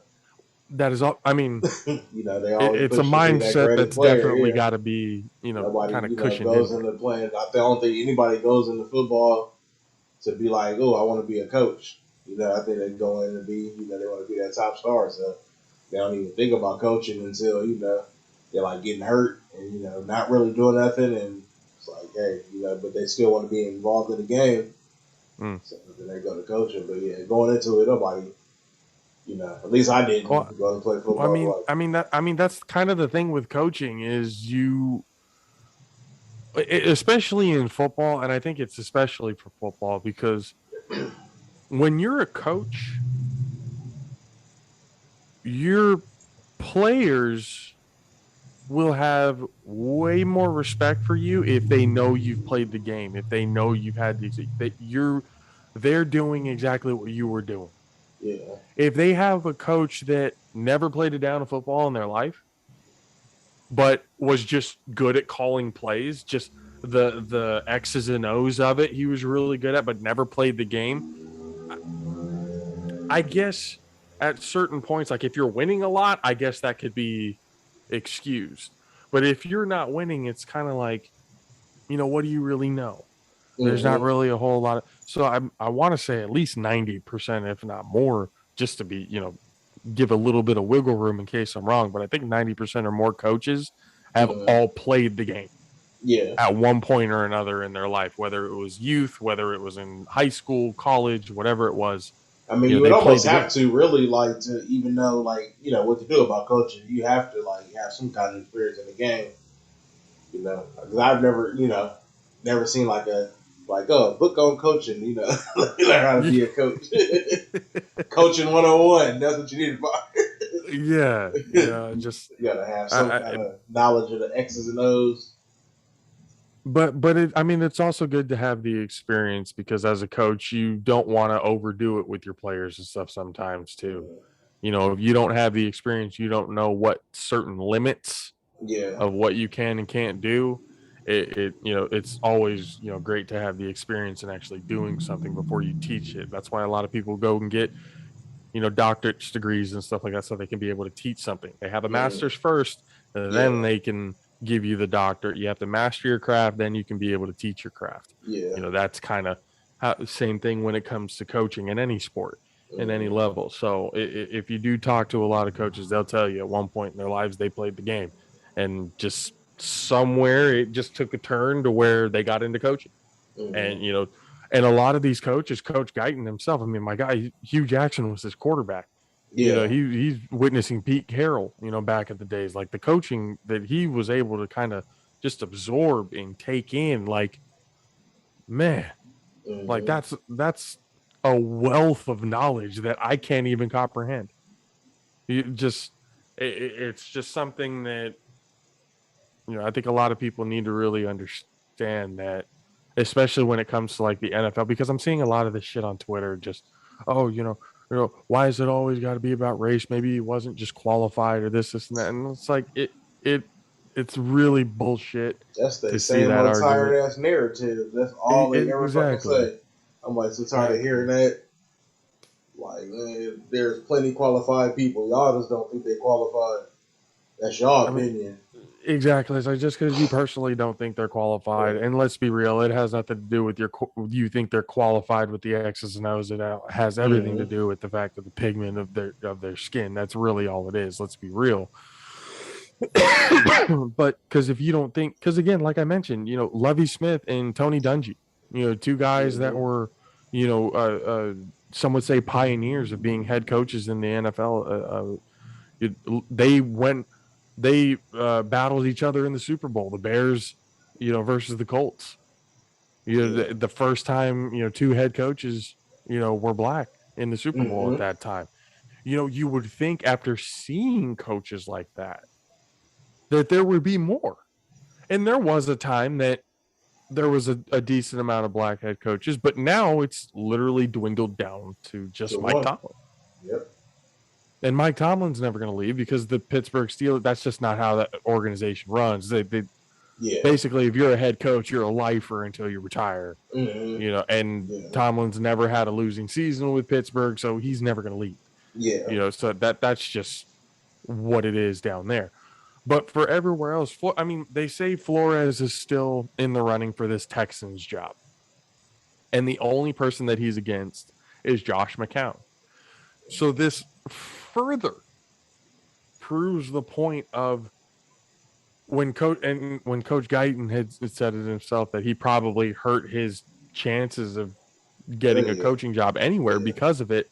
That is all. I mean, they always it's a mindset that's definitely got to be, nobody, kind of cushioned goes into playing. I don't think anybody goes into football to be like, oh, I want to be a coach. I think they go in and be, they want to be that top star. So they don't even think about coaching until, they're like getting hurt and, not really doing nothing. And it's like, hey, but they still want to be involved in the game. So then they go to coaching. But yeah, going into it, nobody, at least I didn't go to play football. I mean, that's kind of the thing with coaching is especially in football, and I think it's especially for football because when you're a coach, your players will have way more respect for you if they know you've played the game, if they know you've had they're doing exactly what you were doing. Yeah. If they have a coach that never played a down of football in their life, but was just good at calling plays, just the X's and O's of it, he was really good at, but never played the game. I guess at certain points, like if you're winning a lot, I guess that could be excused. But if you're not winning, it's kind of like, what do you really know? There's not really a whole lot of. So I want to say at least 90%, if not more, just to be, give a little bit of wiggle room in case I'm wrong. But I think 90% or more coaches have all played the game. Yeah. At one point or another in their life, whether it was youth, whether it was in high school, college, whatever it was. I mean, you would almost have to really like to even know like what to do about coaching. You have to like have some kind of experience in the game. Because I've never never seen like a book on coaching. Learn how to be a coach. Coaching 101. That's what you need to buy. Yeah. Just you gotta have some kind of knowledge of the X's and O's. But it's also good to have the experience because as a coach, you don't want to overdo it with your players and stuff sometimes too. If you don't have the experience, you don't know what certain limits of what you can and can't do. It's always great to have the experience in actually doing something before you teach it. That's why a lot of people go and get doctorate degrees and stuff like that so they can be able to teach something. They have a master's first, and then they can give you the doctorate. You have to master your craft, then you can be able to teach your craft. That's kind of same thing when it comes to coaching in any sport, in any level. So if you do talk to a lot of coaches, they'll tell you at one point in their lives they played the game, and just somewhere it just took a turn to where they got into coaching. And a lot of these coaches, Coach Guyton himself, I mean, my guy Hugh Jackson was his quarterback. He's witnessing Pete Carroll, back at the days, like the coaching that he was able to kind of just absorb and take in, like, man, like that's a wealth of knowledge that I can't even comprehend. It's just something that, I think a lot of people need to really understand that, especially when it comes to like the NFL, because I'm seeing a lot of this shit on Twitter. Just, why is it always got to be about race? Maybe he wasn't just qualified or this, and that. And it's like it's really bullshit. That's the same old tired ass narrative. That's all they ever fucking say. I'm like so tired of hearing that. Like, man, there's plenty qualified people. Y'all just don't think they qualified. That's your opinion. Exactly. So just because you personally don't think they're qualified, and let's be real, it has nothing to do with you think they're qualified with the X's and O's. It has everything to do with the fact of the pigment of their skin. That's really all it is. Let's be real. But because if you don't think, because again, like I mentioned, Lovie Smith and Tony Dungy, two guys that were, some would say pioneers of being head coaches in the NFL. They battled each other in the Super Bowl, the Bears, versus the Colts. The first time, two head coaches, were black in the Super Bowl at that time. You would think after seeing coaches like that there would be more. And there was a time that there was a decent amount of black head coaches, but now it's literally dwindled down to just Mike Tomlin. Yep. And Mike Tomlin's never going to leave because the Pittsburgh Steelers, that's just not how that organization runs. They basically, if you're a head coach, you're a lifer until you retire. And Tomlin's never had a losing season with Pittsburgh, so he's never going to leave. So that's just what it is down there. But for everywhere else, they say Flores is still in the running for this Texans job. And the only person that he's against is Josh McCown. So this further proves the point of when Coach Guyton had said it himself that he probably hurt his chances of getting a coaching job anywhere because of it.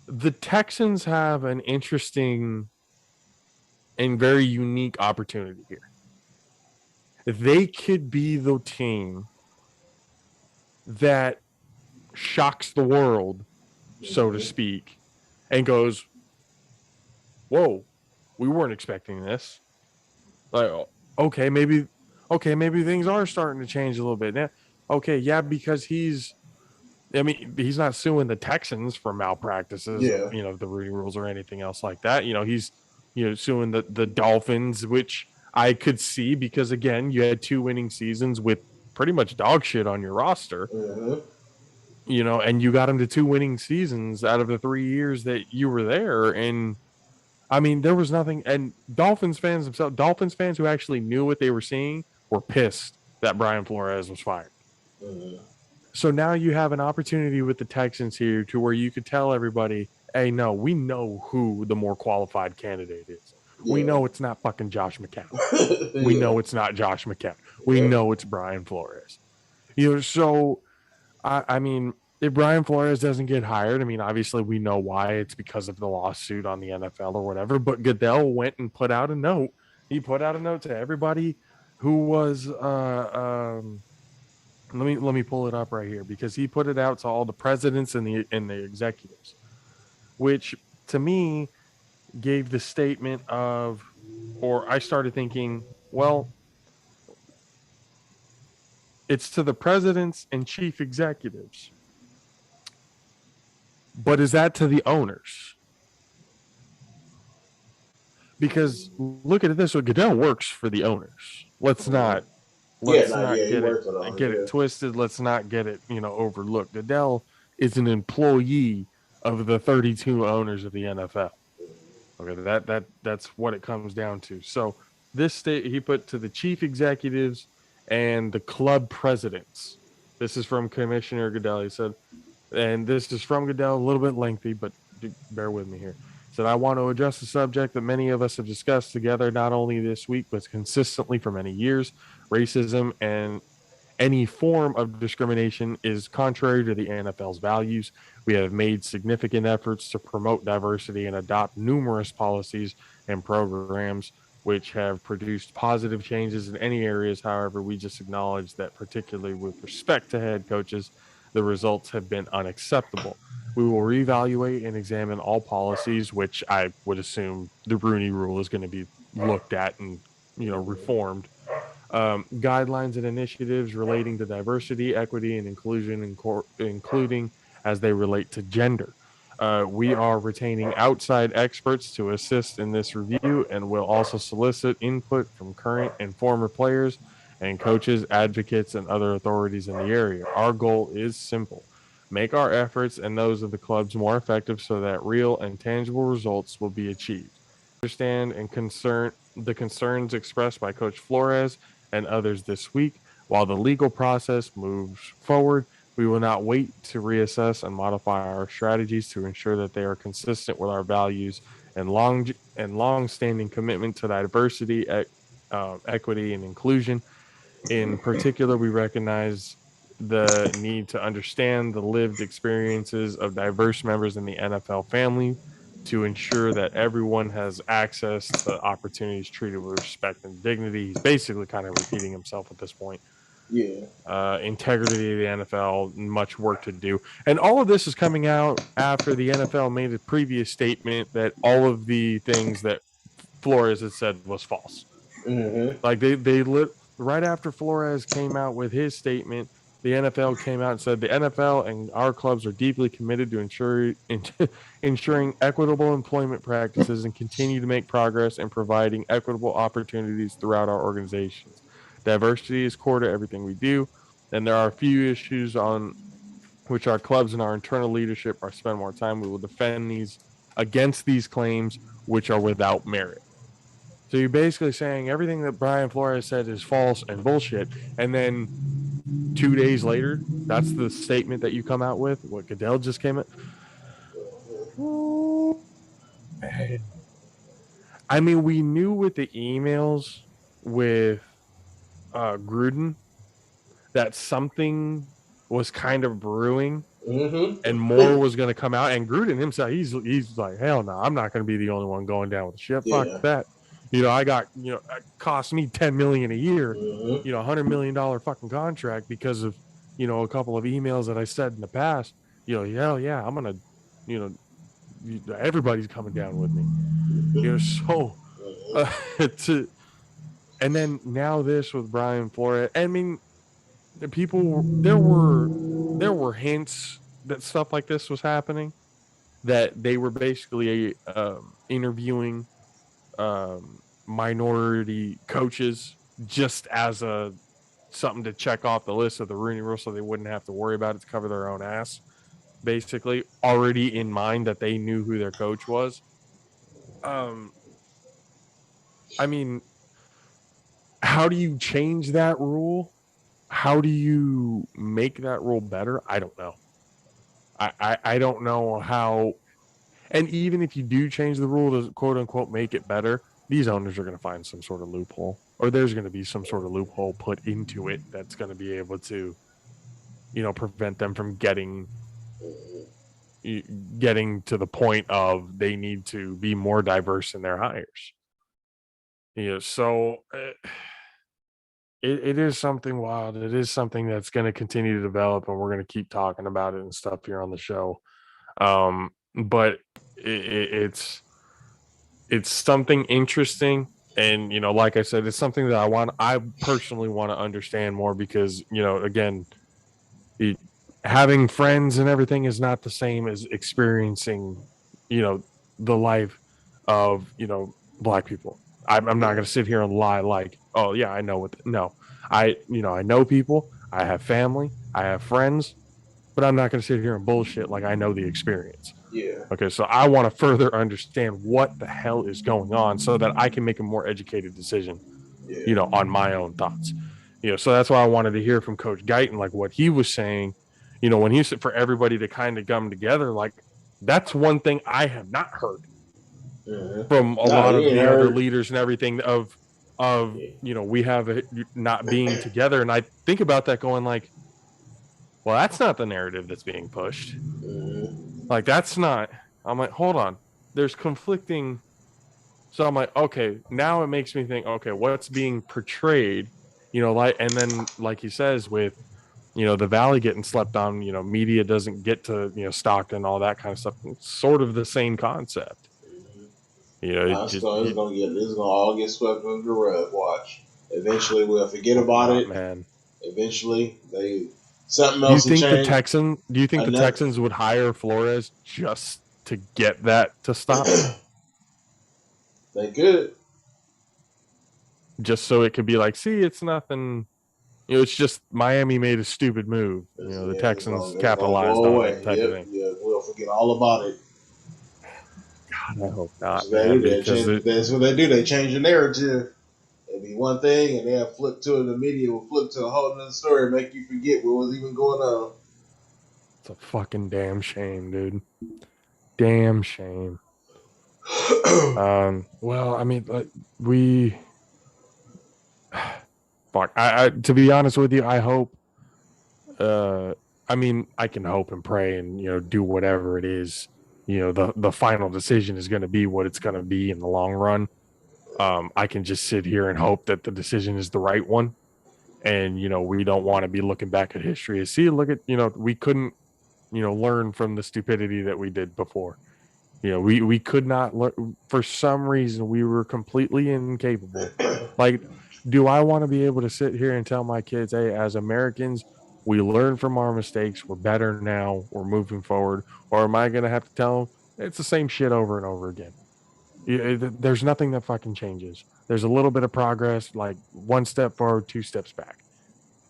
The Texans have an interesting and very unique opportunity here. They could be the team that shocks the world, so to speak, and goes, whoa, we weren't expecting this. Like, okay, maybe things are starting to change a little bit now. Okay, because he's not suing the Texans for malpractices, the Rudy rules or anything else like that. He's suing the Dolphins, which I could see because again, you had 2 winning seasons with pretty much dog shit on your roster. and you got him to 2 winning seasons out of the 3 years that you were there. And I mean, there was nothing. And Dolphins fans themselves, Dolphins fans who actually knew what they were seeing, were pissed that Brian Flores was fired. So now you have an opportunity with the Texans here to where you could tell everybody, hey, no, we know who the more qualified candidate is. Yeah. We know it's not fucking Josh McCown. We know it's not Josh McCown. We know it's Brian Flores. So I mean, if Brian Flores doesn't get hired, I mean, obviously we know why. It's because of the lawsuit on the NFL or whatever. But Goodell went and put out a note. He put out a note to everybody who was let me pull it up right here, because he put it out to all the presidents and the executives, which to me gave the statement of, or I started thinking, well, it's to the presidents and chief executives, but is that to the owners? Because look at it this way, Goodell works for the owners. Let's not get it twisted. Let's not get it overlooked. Goodell is an employee of the 32 owners of the NFL. Okay, that's what it comes down to. So this state he put to the chief executives and the club presidents. This is from Commissioner Goodell. He said, and this is from Goodell, a little bit lengthy, but bear with me here. He said, I want to address a subject that many of us have discussed together, not only this week, but consistently for many years. Racism and any form of discrimination is contrary to the NFL's values. We have made significant efforts to promote diversity and adopt numerous policies and programs which have produced positive changes in any areas. However, we just acknowledge that, particularly with respect to head coaches, the results have been unacceptable. We will reevaluate and examine all policies, which I would assume the Rooney Rule is going to be looked at and reformed. Guidelines and initiatives relating to diversity, equity, and inclusion, including as they relate to gender. We are retaining outside experts to assist in this review, and will also solicit input from current and former players and coaches, advocates, and other authorities in the area. Our goal is simple: make our efforts and those of the clubs more effective so that real and tangible results will be achieved. Understand and the concerns expressed by Coach Flores and others this week. While the legal process moves forward, we will not wait to reassess and modify our strategies to ensure that they are consistent with our values and long-standing commitment to diversity, equity, and inclusion. In particular, we recognize the need to understand the lived experiences of diverse members in the NFL family to ensure that everyone has access to opportunities, treated with respect and dignity. He's basically kind of repeating himself at this point. Yeah. Integrity of the NFL, much work to do. And all of this is coming out after the NFL made a previous statement that all of the things that Flores had said was false. Mm-hmm. Like right after Flores came out with his statement, the NFL came out and said the NFL and our clubs are deeply committed to ensuring equitable employment practices and continue to make progress in providing equitable opportunities throughout our organizations. Diversity is core to everything we do, and there are a few issues on which our clubs and our internal leadership are spend more time. We will defend these against these claims, which are without merit. So you're basically saying everything that Brian Flores said is false and bullshit. And then 2 days later, that's the statement that you come out with. What Goodell just came at. Man. I mean, we knew with the emails with Gruden that something was kind of brewing, and more was going to come out. And Gruden himself, he's like, hell no, I'm not going to be the only one going down with the ship. Fuck that. I got, it cost me $10 million a year, $100 million fucking contract because of, a couple of emails that I said in the past. Hell yeah, I'm gonna, everybody's coming down with me. So to, and then now this with Brian Flores. I mean, the people, there were hints that stuff like this was happening, that they were basically interviewing minority coaches just as a something to check off the list of the Rooney Rule so they wouldn't have to worry about it to cover their own ass. Basically, already in mind that they knew who their coach was. I mean, how do you change that rule? How do you make that rule better? I don't know. I don't know how. And even if you do change the rule to quote unquote make it better, these owners are going to find some sort of loophole, or there's going to be some sort of loophole put into it that's going to be able to, prevent them from getting to the point of they need to be more diverse in their hires. So it is something wild. It is something that's going to continue to develop, and we're going to keep talking about it and stuff here on the show. But it's something interesting, and like I said, it's something that I personally want to understand more because again, having friends and everything is not the same as experiencing the life of Black people. I'm not going to sit here and lie like, oh yeah, I know what. No, I know people. I have family. I have friends, but I'm not going to sit here and bullshit like I know the experience. Yeah. Okay, so I want to further understand what the hell is going on so that I can make a more educated decision, on my own thoughts. So that's why I wanted to hear from Coach Guyton, like what he was saying, when he said for everybody to kind of come together, like that's one thing I have not heard from a lot of the other leaders and everything of we have it not being together. And I think about that going like, well, that's not the narrative that's being pushed. Like that's not. I'm like, hold on. There's conflicting. So I'm like, okay, now it makes me think, okay, what's being portrayed, and then like he says with, the Valley getting slept on, media doesn't get to, Stockton, all that kind of stuff. It's sort of the same concept. It's gonna all get swept under the rug. Watch. Eventually, we'll forget about it. Man. Eventually, something else will change. Do you think the Texans would hire Flores just to get that to stop? They could. Just so it could be like, see, it's nothing. It's just Miami made a stupid move. The Texans capitalized on it type of thing. Yeah, we'll forget all about it. God, I hope not, man. That's what they do. They change the narrative. It'll be one thing, and they'll flip to it. The media will flip to a whole other story and make you forget what was even going on. It's a fucking damn shame, dude. Damn shame. Well, I mean, fuck. I to be honest with you, I hope. I mean, I can hope and pray and do whatever it is. The final decision is going to be what it's going to be in the long run. I can just sit here and hope that the decision is the right one. And we don't want to be looking back at history and see, look at we couldn't learn from the stupidity that we did before. We could not learn. For some reason, we were completely incapable. Like, do I want to be able to sit here and tell my kids, hey, as Americans, we learn from our mistakes, we're better now, we're moving forward? Or am I going to have to tell them it's the same shit over and over again? There's nothing that fucking changes. There's a little bit of progress, like one step forward, two steps back.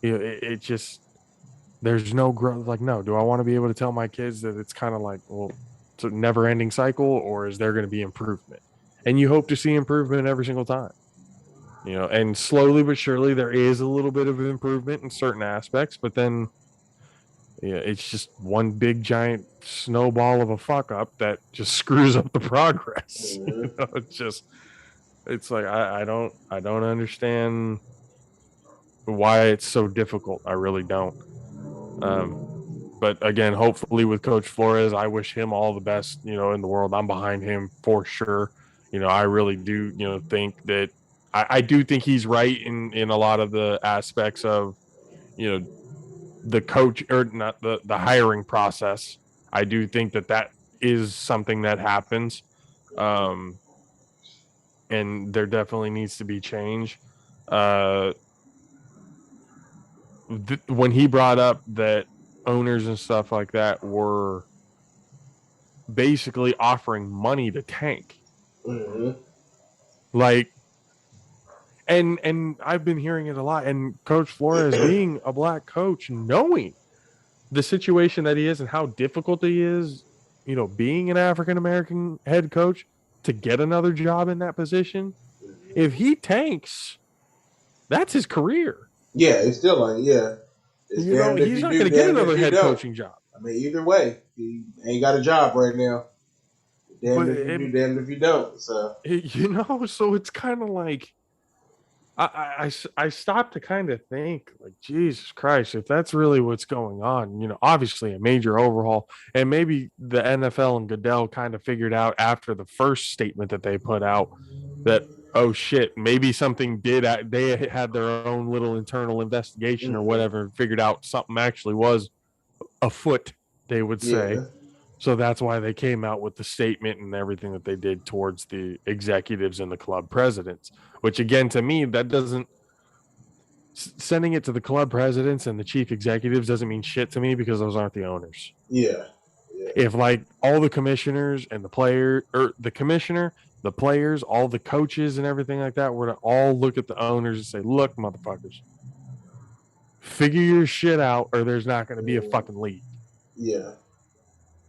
It just, there's no growth. Like, no, do I want to be able to tell my kids that it's kind of like, well, it's a never ending cycle, or is there going to be improvement? And you hope to see improvement every single time, and slowly but surely there is a little bit of improvement in certain aspects, but then it's just one big giant snowball of a fuck up that just screws up the progress. It's like, I don't understand why it's so difficult. I really don't. But again, hopefully with Coach Flores, I wish him all the best, in the world. I'm behind him for sure. I really do, think that I do think he's right in a lot of the aspects of, the coach, or not the hiring process. I do think that is something that happens. And there definitely needs to be change. When he brought up that owners and stuff like that were basically offering money to tank, like And I've been hearing it a lot. And Coach Flores, being a black coach, knowing the situation that he is and how difficult he is, being an African American head coach to get another job in that position, if he tanks, that's his career. Yeah, it's still like, yeah, it's damned if He's you not do, going to get damned if another you head don't. coaching job. I mean, either way, he ain't got a job right now. Damned if you do, damned if you don't. So so it's kind of like I stopped to kind of think, like, Jesus Christ, if that's really what's going on, obviously a major overhaul, and maybe the NFL and Goodell kind of figured out after the first statement that they put out that, oh shit, maybe something did. They had their own little internal investigation or whatever, and figured out something actually was afoot, they would say. yeah, So that's why they came out with the statement and everything that they did towards the executives and the club presidents, which again, to me, that doesn't, sending it to the club presidents and the chief executives doesn't mean shit to me because those aren't the owners. yeah. If like all the commissioners and the player, or the commissioner, the players, all the coaches and everything like that were to all look at the owners and say, look, motherfuckers, figure your shit out or there's not going to be a fucking league. Yeah.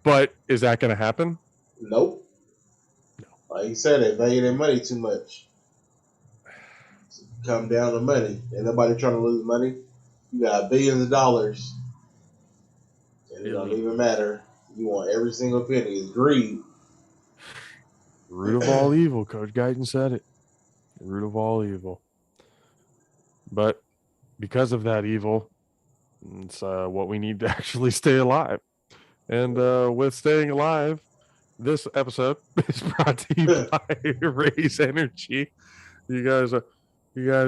But is that going to happen? Nope. No. Like you said, they value their money too much. Come down to money. Ain't nobody trying to lose money. You got billions of dollars. And it don't even matter. You want every single penny. It's greed. Root of all evil. Coach Guyton said it. The root of all evil. But because of that evil, it's what we need to actually stay alive. And with staying alive, this episode is brought to you by Raise Energy. You guys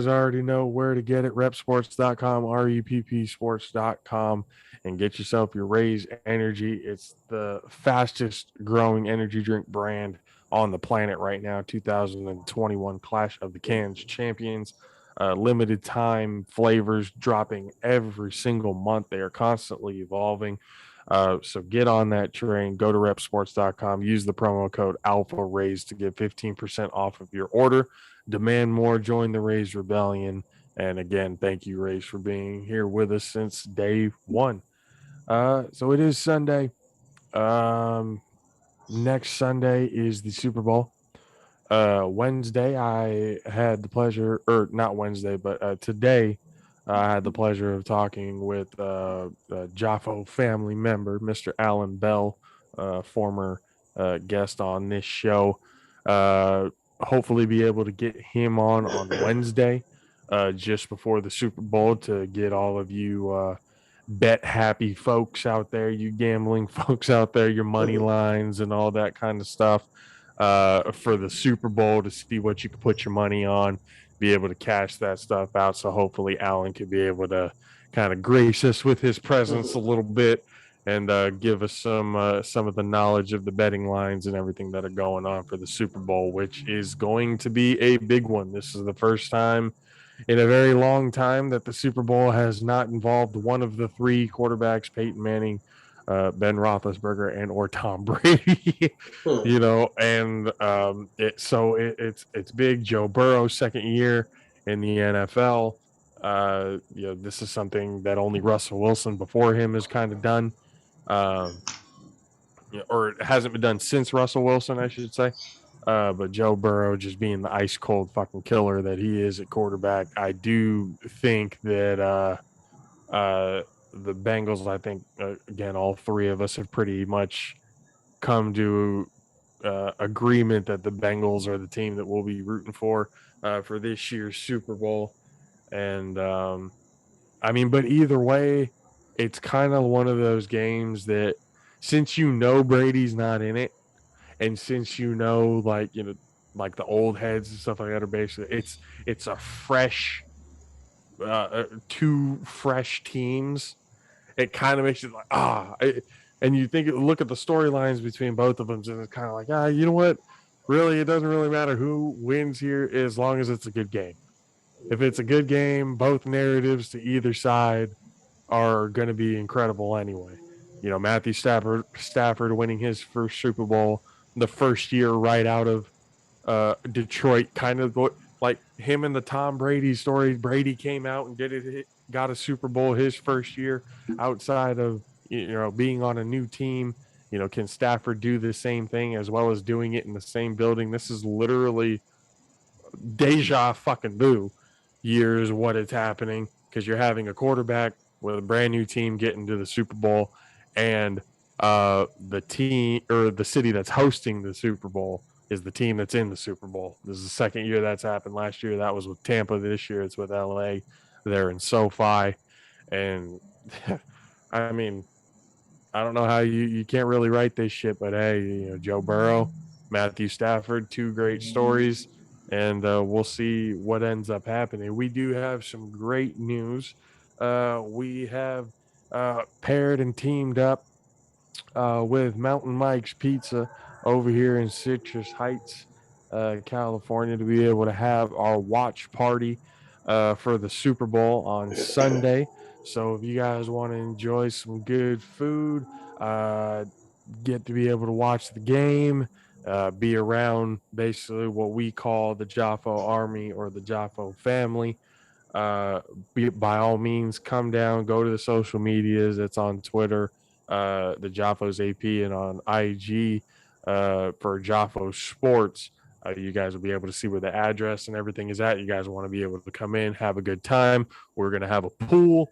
already know where to get it. Repsports.com, reppsports.com, and get yourself your Raise Energy. It's the fastest growing energy drink brand on the planet right now. 2021 Clash of the Cans champions. Limited time flavors dropping every single month. They are constantly evolving. So get on that train. Go to repsports.com. Use the promo code ALPHARAISE to get 15% off of your order. Demand more. Join the Raise Rebellion. And again, thank you, Raise, for being here with us since day one. So it is Sunday. Next Sunday is the Super Bowl. Wednesday, I had the pleasure, or not Wednesday, but today, I had the pleasure of talking with a JAFFO family member, Mr. Alan Bell, former guest on this show. Hopefully, be able to get him on Wednesday, just before the Super Bowl, to get all of you bet happy folks out there, you gambling folks out there, your money lines and all that kind of stuff, for the Super Bowl, to see what you can put your money on, be able to cash that stuff out. So hopefully Alan could be able to kind of grace us with his presence a little bit and give us some of the knowledge of the betting lines and everything that are going on for the Super Bowl, which is going to be a big one. This is the first time in a very long time that the Super Bowl has not involved one of the three quarterbacks, Peyton Manning, Ben Roethlisberger, and or Tom Brady. And it's big. Joe Burrow, second year in the NFL. This is something that only Russell Wilson before him has kind of done, or it hasn't been done since Russell Wilson, I should say. But Joe Burrow, just being the ice cold fucking killer that he is at quarterback, I do think that the Bengals, I think, again, all three of us have pretty much come to agreement that the Bengals are the team that we'll be rooting for this year's Super Bowl. And but either way, it's kind of one of those games that, since Brady's not in it, and since like the old heads and stuff like that are basically, it's a fresh two fresh teams. It kind of makes it like and you look at the storylines between both of them, and it's kind of like, you know what, really, it doesn't really matter who wins here as long as it's a good game. If it's a good game, both narratives to either side are going to be incredible anyway. Matthew Stafford winning his first Super Bowl the first year right out of Detroit, kind of like him and the Tom Brady story. Brady came out and got a Super Bowl his first year outside of being on a new team. Can Stafford do the same thing as well as doing it in the same building? This is literally deja fucking vu years what it's happening, because you're having a quarterback with a brand new team getting to the Super Bowl, and the team or the city that's hosting the Super Bowl is the team that's in the Super Bowl. This is the second year that's happened. Last year that was with Tampa. This year it's with LA. They're in SoFi, and I mean, I don't know how you can't really write this shit, but hey, Joe Burrow, Matthew Stafford, two great stories, and we'll see what ends up happening. We do have some great news. We have paired and teamed up with Mountain Mike's Pizza over here in Citrus Heights, California, to be able to have our watch party for the Super Bowl on Sunday. So if you guys want to enjoy some good food, uh, get to be able to watch the game, be around basically what we call the JAFFO Army or the JAFFO family, by all means, come down, go to the social medias. It's on Twitter, the Jaffos AP, and on IG for Jaffo Sports. You guys will be able to see where the address and everything is at. You guys want to be able to come in, have a good time. We're going to have a pool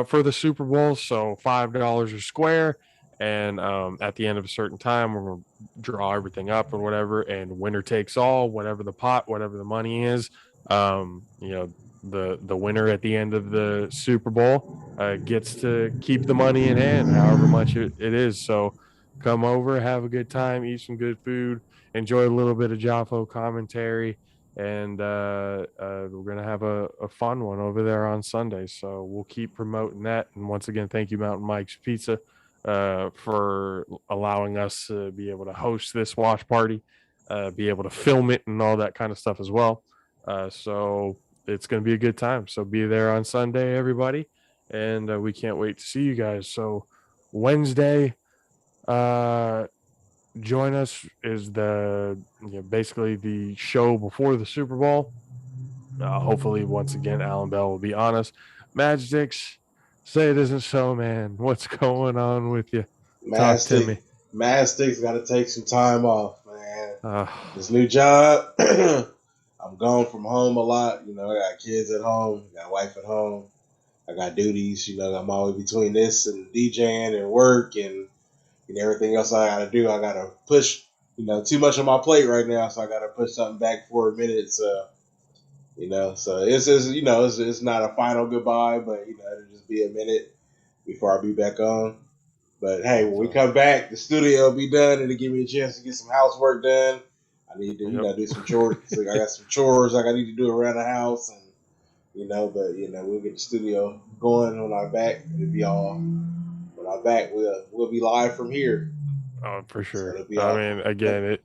for the Super Bowl, so $5 a square. And at the end of a certain time, we're going to draw everything up or whatever, and winner takes all, whatever the pot, whatever the money is. The winner at the end of the Super Bowl gets to keep the money in hand, however much it is. So come over, have a good time, eat some good food, enjoy a little bit of Jaffo commentary, and we're gonna have a fun one over there on Sunday. So we'll keep promoting that. And once again, thank you, Mountain Mike's Pizza, for allowing us to be able to host this watch party, be able to film it and all that kind of stuff as well. So it's going to be a good time. So be there on Sunday, everybody. And we can't wait to see you guys. So Wednesday, join us is basically the show before the Super Bowl. Hopefully, once again, Alan Bell will be on us. Magics, say it isn't so, man. What's going on with you? Talk to me. Mastic's got to take some time off, man. This new job, I'm gone from home a lot. I got kids at home, got a wife at home. I got duties. I'm always between this and DJing and work and everything else I got to do. I got to push, too much on my plate right now, so I got to push something back for a minute. So, so it's not a final goodbye, but it'll just be a minute before I be back on. But hey, when we come back, the studio will be done. It'll give me a chance to get some housework done. I need to, do some chores. I got some chores I need to do around the house, and but we'll get the studio going when I'm back. It'll be all. When I'm back, we'll be live from here. Oh, for sure. So I mean, again,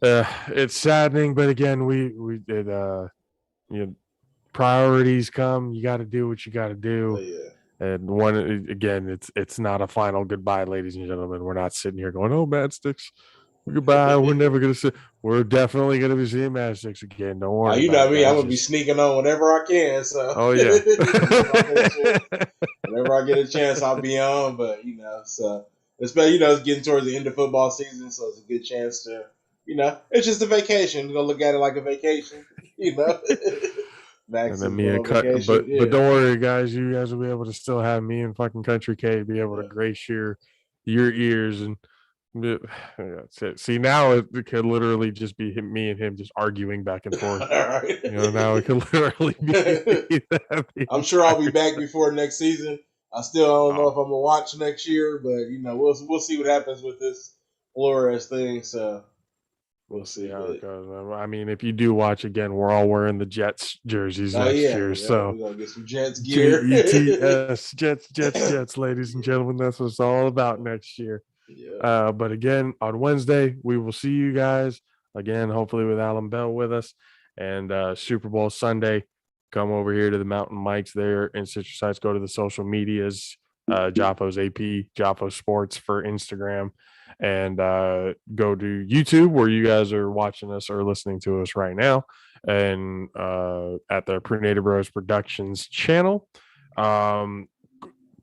it's saddening, but again, we did. Priorities come. You got to do what you got to do. Yeah. And again, it's not a final goodbye, ladies and gentlemen. We're not sitting here going, "Oh, Matchsticks, goodbye." We're never gonna see. We're definitely gonna be seeing Matchsticks again. Don't worry. You know me. I'm gonna be sneaking on whenever I can. So. Oh yeah. Whenever I get a chance, I'll be on. But so especially it's getting towards the end of football season, so it's a good chance to it's just a vacation. You're gonna look at it like a vacation. And then me and but don't worry, guys. You guys will be able to still have me and fucking Country K be able to grace your ears, and that's it. See, now it could literally just be me and him just arguing back and forth. Right. Now it could literally be that. I'm sure I'll be back before next season. I still don't know if I'm gonna watch next year, but we'll see what happens with this Flores thing. So. We'll see how it goes. I mean, if you do watch again, we're all wearing the Jets jerseys next year. So we're gonna get some Jets gear. Jets, ladies and gentlemen. That's what it's all about next year. Yeah. But again, on Wednesday, we will see you guys again, hopefully with Alan Bell with us. And Super Bowl Sunday, come over here to the Mountain Mikes there in Citrus Heights. Go to the social medias, Jaffo's AP, Jaffo Sports for Instagram. And go to YouTube where you guys are watching us or listening to us right now, and at the Prenator Bros Productions channel.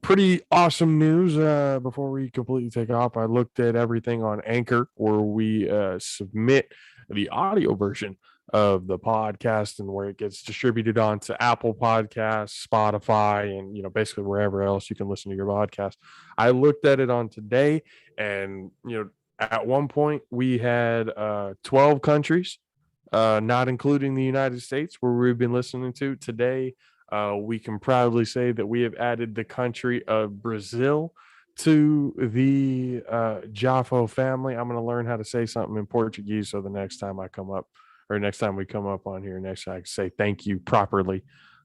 Pretty awesome news. Before we completely take off, I looked at everything on Anchor, where we submit the audio version of the podcast and where it gets distributed onto Apple Podcasts, Spotify, and basically wherever else you can listen to your podcast. I looked at it on today, and at one point we had 12 countries, not including the United States, where we've been listening to today. We can proudly say that we have added the country of Brazil to the JAFFO family. I'm going to learn how to say something in Portuguese, so the next time I come up, or next time we come up on here, next time I can say thank you properly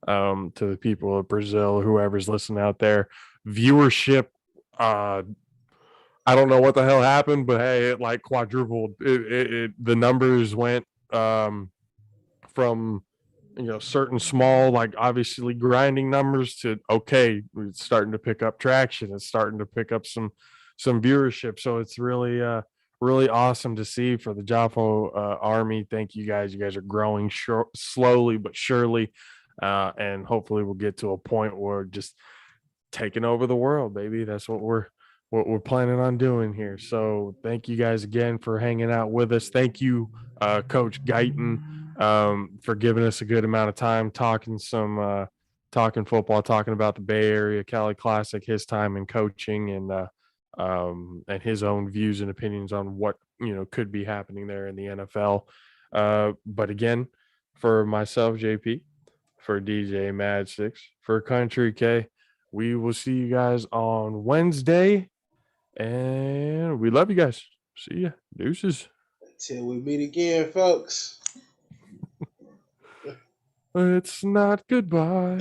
to the people of Brazil, whoever's listening out there. Viewership, I don't know what the hell happened, but hey, it like quadrupled. The numbers went from certain small, like obviously grinding numbers, to okay, it's starting to pick up traction. It's starting to pick up some viewership. So it's really really awesome to see for the JAFFO army. Thank you guys. You guys are growing slowly but surely, and hopefully we'll get to a point where just taking over the world, baby. That's what we're planning on doing here. So thank you guys again for hanging out with us. Thank you, Coach Guyton, for giving us a good amount of time talking talking football, talking about the Bay Area Cali Classic, his time in coaching, and his own views and opinions on what could be happening there in the NFL. But again, for myself, JP, for DJ Mad Six, for Country K, we will see you guys on Wednesday, and we love you guys. See ya. Deuces. Until we meet again, folks. It's not goodbye.